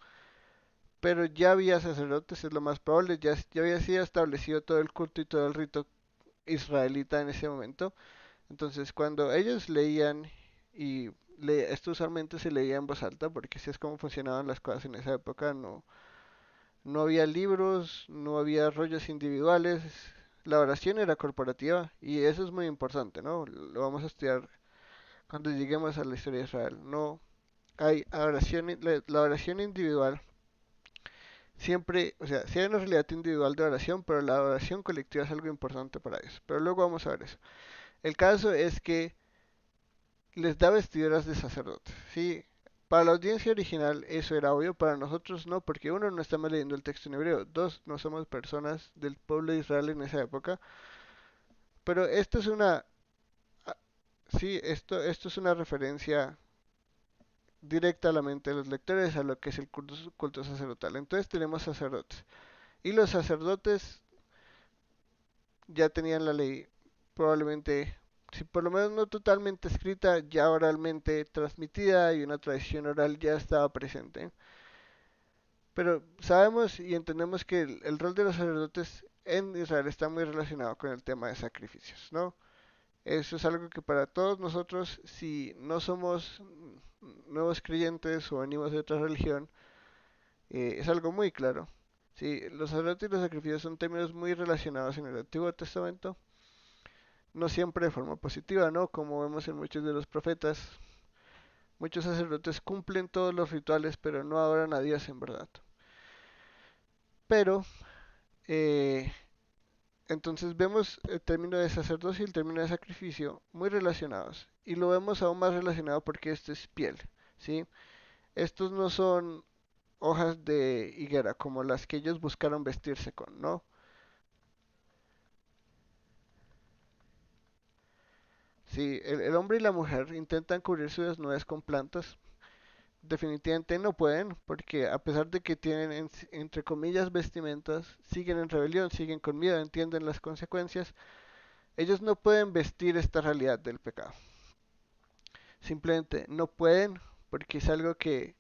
Pero ya había sacerdotes, es lo más probable, ya había sido establecido todo el culto y todo el rito israelita en ese momento. Entonces, cuando ellos leían, y esto usualmente se leía en voz alta, porque así es como funcionaban las cosas en esa época, no había libros, no había rollos individuales, la oración era corporativa, y eso es muy importante, ¿no? Lo vamos a estudiar cuando lleguemos a la historia de Israel. No hay oración, la oración individual siempre, o sea, sí hay una realidad individual de oración, pero la oración colectiva es algo importante para eso. Pero luego vamos a ver eso. El caso es que les da vestiduras de sacerdotes, ¿sí? Para la audiencia original eso era obvio, para nosotros no, porque uno, no estamos leyendo el texto en hebreo, dos, no somos personas del pueblo de Israel en esa época, pero esto es ah, sí, esto es una referencia directa a la mente de los lectores a lo que es el culto sacerdotal. Entonces tenemos sacerdotes, y los sacerdotes ya tenían la ley probablemente, si por lo menos no totalmente escrita, ya oralmente transmitida, y una tradición oral ya estaba presente. Pero sabemos y entendemos que el rol de los sacerdotes en Israel está muy relacionado con el tema de sacrificios, ¿no? Eso es algo que para todos nosotros, si no somos nuevos creyentes o venimos de otra religión, es algo muy claro. Sí, los sacerdotes y los sacrificios son términos muy relacionados en el Antiguo Testamento, no siempre de forma positiva, ¿no? Como vemos en muchos de los profetas, muchos sacerdotes cumplen todos los rituales, pero no adoran a Dios en verdad. Pero, eh, entonces vemos el término de sacerdocio y el término de sacrificio muy relacionados. Y lo vemos aún más relacionado porque esto es piel, ¿sí? Estos no son hojas de higuera como las que ellos buscaron vestirse con, ¿no? Sí, el hombre y la mujer intentan cubrir su desnudez con plantas. Definitivamente no pueden, porque a pesar de que tienen entre comillas vestimentas, siguen en rebelión, siguen con miedo, entienden las consecuencias. Ellos no pueden vestir esta realidad del pecado. Simplemente no pueden, porque es algo que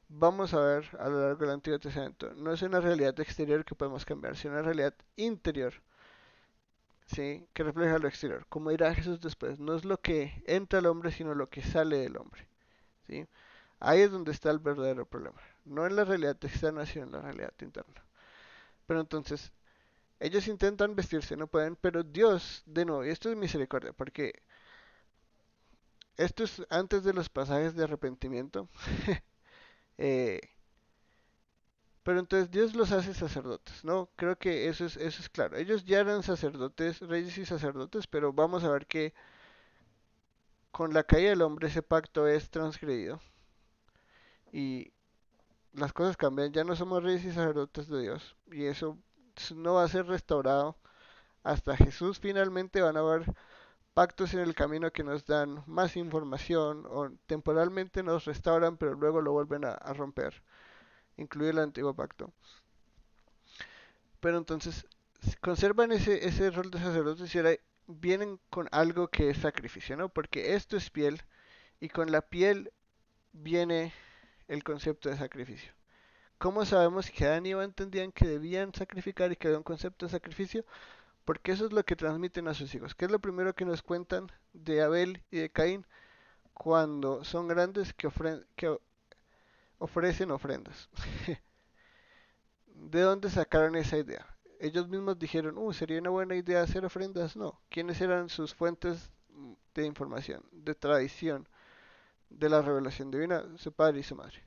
vamos a ver a lo largo del Antiguo Testamento. No es una realidad exterior que podemos cambiar, sino una realidad interior, ¿sí? Que refleja lo exterior. Como dirá Jesús después, no es lo que entra al hombre, sino lo que sale del hombre, ¿sí? Ahí es donde está el verdadero problema. No en la realidad externa, sino en la realidad interna. Pero entonces, ellos intentan vestirse, no pueden, pero Dios, de nuevo, y esto es misericordia, porque esto es antes de los pasajes de arrepentimiento. eh, Pero entonces Dios los hace sacerdotes, ¿no? Creo que eso es claro. Ellos ya eran sacerdotes, reyes y sacerdotes, pero vamos a ver que con la caída del hombre ese pacto es transgredido y las cosas cambian. Ya no somos reyes y sacerdotes de Dios y eso no va a ser restaurado hasta Jesús. Finalmente van a haber pactos en el camino que nos dan más información o temporalmente nos restauran, pero luego lo vuelven a romper, incluye el antiguo pacto. Pero entonces conservan ese rol de sacerdotes y ahora vienen con algo que es sacrificio, ¿no? Porque esto es piel y con la piel viene el concepto de sacrificio. ¿Cómo sabemos que Adán y Eva entendían que debían sacrificar y que había un concepto de sacrificio? Porque eso es lo que transmiten a sus hijos. ¿Qué es lo primero que nos cuentan de Abel y de Caín cuando son grandes que ofrecen ofrendas? ¿De dónde sacaron esa idea? Ellos mismos dijeron, sería una buena idea hacer ofrendas. No. ¿Quiénes eran sus fuentes de información, de tradición, de la revelación divina? Su padre y su madre.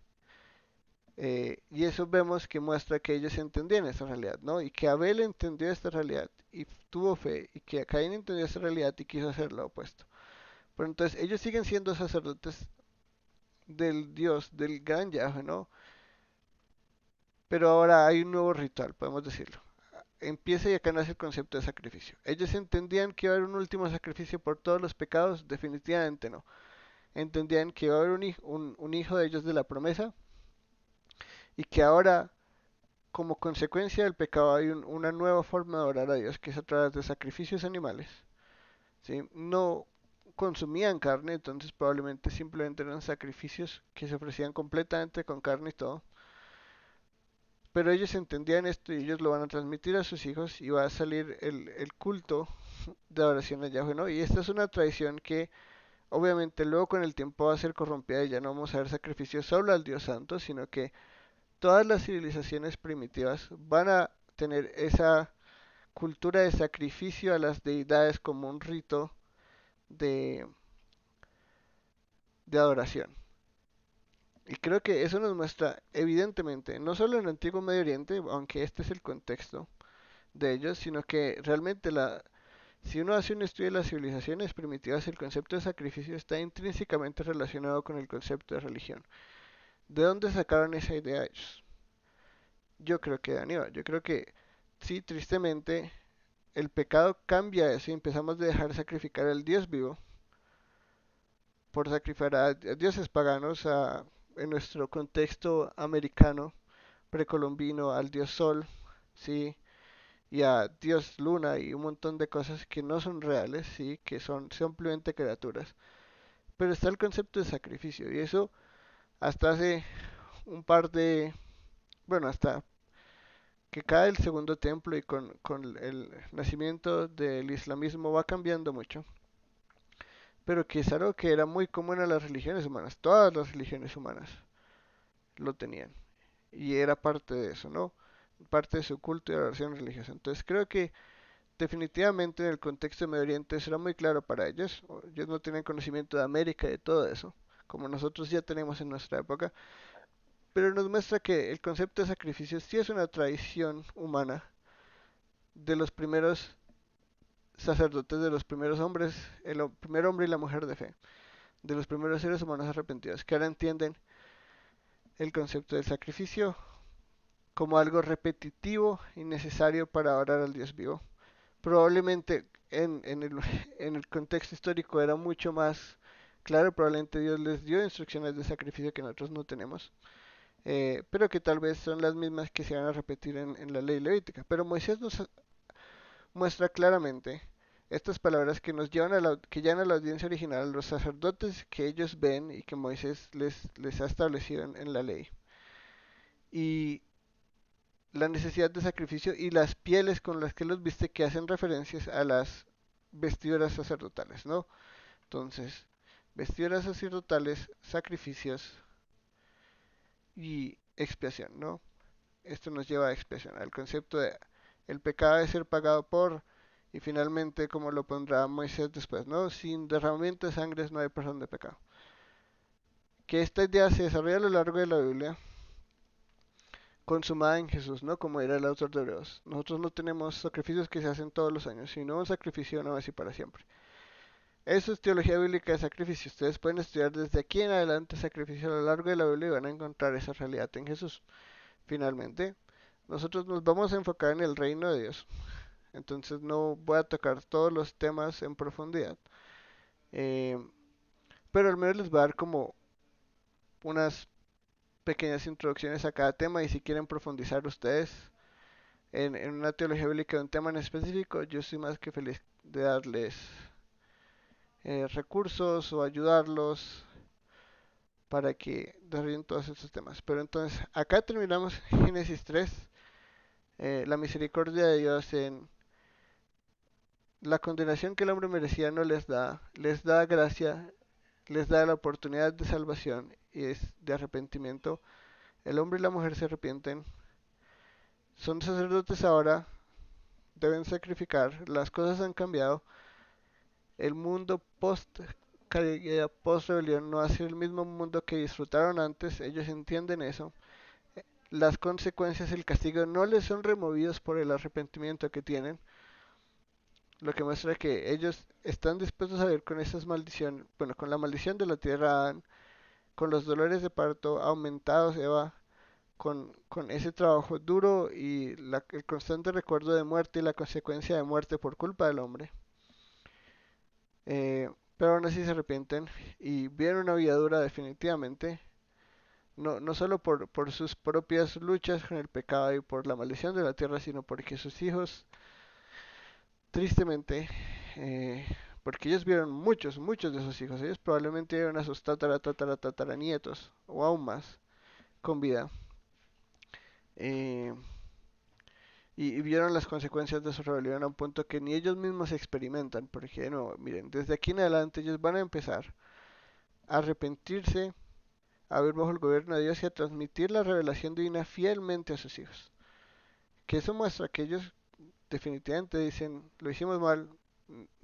Y eso vemos que muestra que ellos entendían esta realidad, ¿no? Y que Abel entendió esta realidad y tuvo fe, y que Caín entendió esta realidad y quiso hacer lo opuesto. Pero entonces ellos siguen siendo sacerdotes del Dios, del gran Yahweh, ¿no? Pero ahora hay un nuevo ritual, podemos decirlo. Empieza y acá nace el concepto de sacrificio. Ellos entendían que iba a haber un último sacrificio por todos los pecados, definitivamente no. Entendían que iba a haber un hijo de ellos de la promesa y que ahora, como consecuencia del pecado, hay una nueva forma de orar a Dios, que es a través de sacrificios animales. ¿Sí? No consumían carne, entonces probablemente simplemente eran sacrificios que se ofrecían completamente con carne y todo. Pero ellos entendían esto y ellos lo van a transmitir a sus hijos y va a salir el culto de adoración a Yahweh, ¿no? Y esta es una tradición que obviamente luego con el tiempo va a ser corrompida y ya no vamos a ver sacrificios solo al Dios Santo, sino que todas las civilizaciones primitivas van a tener esa cultura de sacrificio a las deidades como un rito de, de adoración. Y creo que eso nos muestra evidentemente, no solo en el antiguo Medio Oriente, aunque este es el contexto de ellos, sino que realmente si uno hace un estudio de las civilizaciones primitivas, el concepto de sacrificio está intrínsecamente relacionado con el concepto de religión. ¿De dónde sacaron esa idea ellos? Yo creo que de Aníbal. Yo creo que sí, tristemente, el pecado cambia eso y empezamos a dejar sacrificar al Dios vivo por sacrificar a dioses paganos, en nuestro contexto americano, precolombino, al Dios Sol, ¿sí? Y a Dios Luna y un montón de cosas que no son reales, ¿sí? Que son simplemente criaturas. Pero está el concepto de sacrificio y eso hasta hace un par de, bueno, hasta que cae el segundo templo y con el nacimiento del islamismo va cambiando mucho. Pero que es algo que era muy común a las religiones humanas, todas las religiones humanas lo tenían. Y era parte de eso, ¿no? Parte de su culto y oración religiosa. Entonces creo que definitivamente en el contexto de Medio Oriente eso era muy claro para ellos. Ellos no tienen conocimiento de América y de todo eso, como nosotros ya tenemos en nuestra época. Pero nos muestra que el concepto de sacrificio sí es una tradición humana de los primeros sacerdotes, de los primeros hombres, el primer hombre y la mujer de fe, de los primeros seres humanos arrepentidos, que ahora entienden el concepto del sacrificio como algo repetitivo y necesario para orar al Dios vivo. Probablemente en el contexto histórico era mucho más claro, probablemente Dios les dio instrucciones de sacrificio que nosotros no tenemos, pero que tal vez son las mismas que se van a repetir en la ley levítica. Pero Moisés nos muestra claramente estas palabras que nos llevan que llevan a la audiencia original, los sacerdotes que ellos ven y que Moisés les ha establecido en la ley. Y la necesidad de sacrificio y las pieles con las que los viste que hacen referencias a las vestiduras sacerdotales, ¿no? Entonces, vestiduras sacerdotales, sacrificios y expiación, ¿no? Esto nos lleva a expiación, al concepto de el pecado de ser pagado por, y finalmente como lo pondrá Moisés después, ¿no? Sin derramamiento de sangre no hay perdón de pecado. Que esta idea se desarrolla a lo largo de la Biblia consumada en Jesús, ¿no? Como era el autor de Hebreos. Nosotros no tenemos sacrificios que se hacen todos los años, sino un sacrificio una vez y para siempre. Eso es teología bíblica de sacrificio. Ustedes pueden estudiar desde aquí en adelante sacrificio a lo largo de la Biblia y van a encontrar esa realidad en Jesús. Finalmente, nosotros nos vamos a enfocar en el reino de Dios. Entonces no voy a tocar todos los temas en profundidad. Eh, pero al menos les voy a dar como unas pequeñas introducciones a cada tema y si quieren profundizar ustedes en una teología bíblica de un tema en específico, yo estoy más que feliz de darles recursos o ayudarlos para que desarrollen todos estos temas. Pero entonces, acá terminamos Génesis 3, la misericordia de Dios en la condenación que el hombre merecía no les da gracia, les da la oportunidad de salvación y es de arrepentimiento. El hombre y la mujer se arrepienten, son sacerdotes ahora, deben sacrificar, las cosas han cambiado, el mundo post caída, post rebelión no ha sido el mismo mundo que disfrutaron antes, ellos entienden eso. Las consecuencias, el castigo no les son removidos por el arrepentimiento que tienen, lo que muestra que ellos están dispuestos a vivir con esas maldiciones, bueno, con la maldición de la tierra Adán, con los dolores de parto aumentados Eva, con ese trabajo duro y el constante recuerdo de muerte y la consecuencia de muerte por culpa del hombre. Pero aún así se arrepienten y viven una vida dura definitivamente, no solo por sus propias luchas con el pecado y por la maldición de la tierra, sino porque sus hijos, tristemente, porque ellos vieron muchos de sus hijos, ellos probablemente vieron a sus tataranietos o aún más con vida. Eh, y vieron las consecuencias de su rebelión a un punto que ni ellos mismos experimentan, porque no, miren, desde aquí en adelante ellos van a empezar a arrepentirse, a vivir bajo el gobierno de Dios y a transmitir la revelación divina fielmente a sus hijos. Que eso muestra que ellos definitivamente dicen, lo hicimos mal,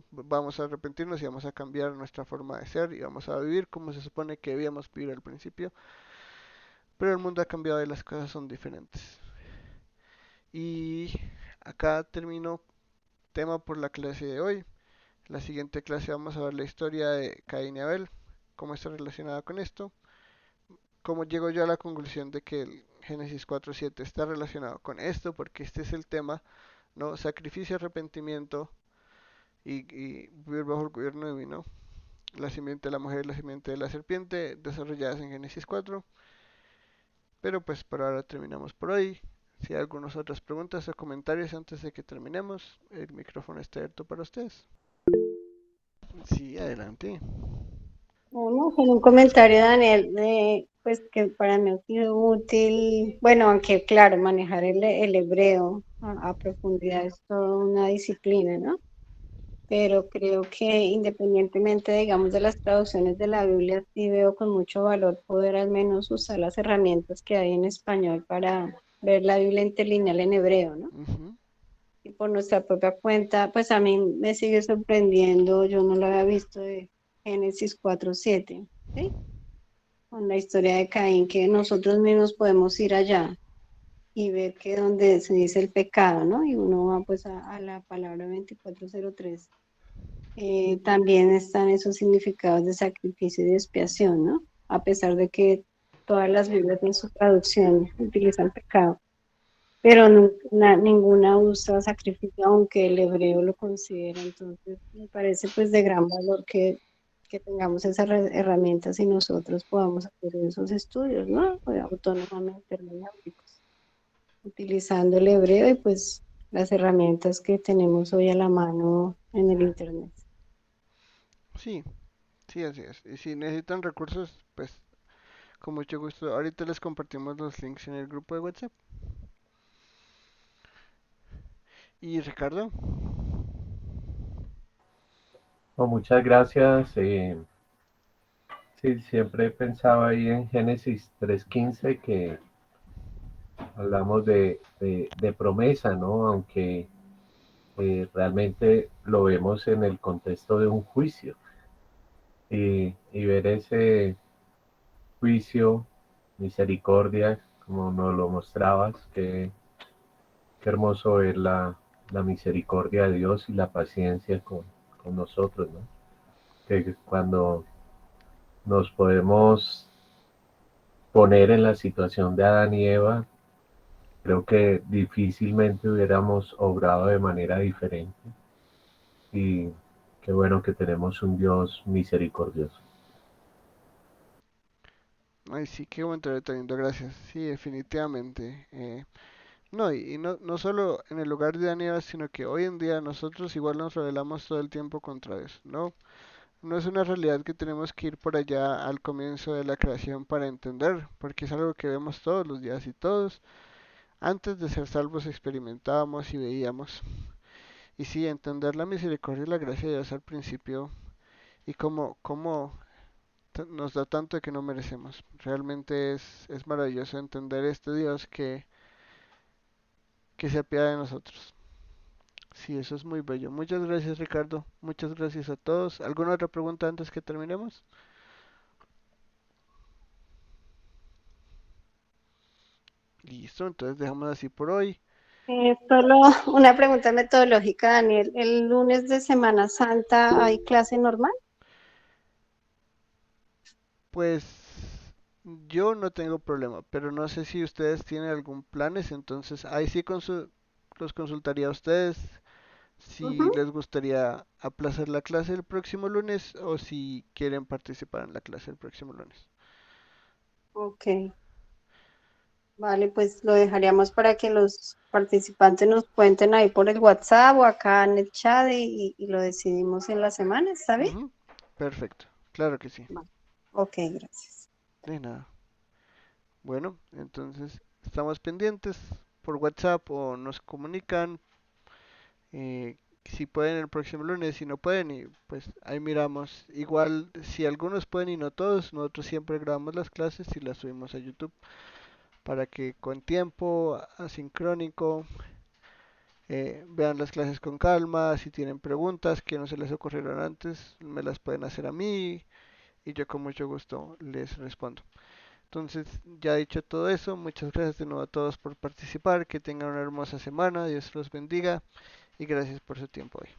vamos a arrepentirnos y vamos a cambiar nuestra forma de ser y vamos a vivir como se supone que debíamos vivir al principio. Pero el mundo ha cambiado y las cosas son diferentes. Y acá termino tema por la clase de hoy. En la siguiente clase vamos a ver la historia de Caín y Abel, cómo está relacionada con esto, cómo llego yo a la conclusión de que el Génesis 4:7 está relacionado con esto, porque este es el tema, ¿no? Sacrificio, arrepentimiento y vivir bajo el gobierno divino. La simiente de la mujer y la simiente de la serpiente, desarrolladas en Génesis 4. Pero pues por ahora terminamos por hoy. Si hay algunas otras preguntas o comentarios antes de que terminemos, el micrófono está abierto para ustedes. Sí, adelante. Bueno, con un comentario, Daniel, pues que para mí ha sido útil, bueno, aunque claro, manejar el hebreo a profundidad es toda una disciplina, ¿no? Pero creo que independientemente, digamos, de las traducciones de la Biblia, sí veo con mucho valor poder al menos usar las herramientas que hay en español para ver la Biblia interlineal en hebreo, ¿no? Ujú. Y por nuestra propia cuenta, pues a mí me sigue sorprendiendo, yo no lo había visto de Génesis 4:7, ¿sí? Con la historia de Caín, que nosotros mismos podemos ir allá y ver que donde se dice el pecado, ¿no? Y uno va pues a la palabra 24:03. También están esos significados de sacrificio y de expiación, ¿no? A pesar de que todas las Biblias en su traducción utilizan pecado, pero ninguna usa sacrificio, aunque el hebreo lo considera. Entonces, me parece pues de gran valor que tengamos esas herramientas y nosotros podamos hacer esos estudios, ¿no? Autónomamente hermenéuticos, utilizando el hebreo y pues las herramientas que tenemos hoy a la mano en el Internet. Sí, sí, así es. Y si necesitan recursos, pues con mucho gusto. Ahorita les compartimos los links en el grupo de WhatsApp. Y Ricardo, No, muchas gracias. Sí, siempre pensaba ahí en Génesis 3:15 que hablamos de promesa, ¿no? Aunque realmente lo vemos en el contexto de un juicio y ver ese juicio, misericordia como nos lo mostrabas, qué hermoso es la misericordia de Dios y la paciencia con nosotros, ¿no? Que cuando nos podemos poner en la situación de Adán y Eva, creo que difícilmente hubiéramos obrado de manera diferente. Y qué bueno que tenemos un Dios misericordioso. Ay, sí, qué buen tratamiento, gracias. Sí, definitivamente. No, y no, no solo en el lugar de Daniel, sino que hoy en día nosotros igual nos rebelamos todo el tiempo contra eso, ¿no? No es una realidad que tenemos que ir por allá al comienzo de la creación para entender, porque es algo que vemos todos los días y todos, antes de ser salvos experimentábamos y veíamos. Y sí, entender la misericordia y la gracia de Dios al principio y cómo nos da tanto que no merecemos. Realmente es maravilloso entender este Dios que se apiada de nosotros. Sí, eso es muy bello. Muchas gracias, Ricardo. Muchas gracias a todos. ¿Alguna otra pregunta antes que terminemos? Listo, entonces dejamos así por hoy. Solo una pregunta metodológica, Daniel. ¿El lunes de Semana Santa hay clase normal? Pues yo no tengo problema, pero no sé si ustedes tienen algún planes, entonces ahí sí los consultaría a ustedes si Ujú. les gustaría aplazar la clase el próximo lunes o si quieren participar en la clase el próximo lunes. Ok, vale, pues lo dejaríamos para que los participantes nos cuenten ahí por el WhatsApp o acá en el chat y lo decidimos en la semana, ¿está bien? Ujú, perfecto, claro que sí, Vale. Ok, gracias. de nada. Bueno, entonces estamos pendientes por WhatsApp o nos comunican si pueden el próximo lunes, si no pueden y pues ahí miramos. Igual si algunos pueden y no todos, nosotros siempre grabamos las clases y las subimos a YouTube para que con tiempo asincrónico vean las clases con calma, si tienen preguntas que no se les ocurrieron antes, me las pueden hacer a mí y yo con mucho gusto les respondo. Entonces, ya dicho todo eso, muchas gracias de nuevo a todos por participar, que tengan una hermosa semana, Dios los bendiga y gracias por su tiempo hoy.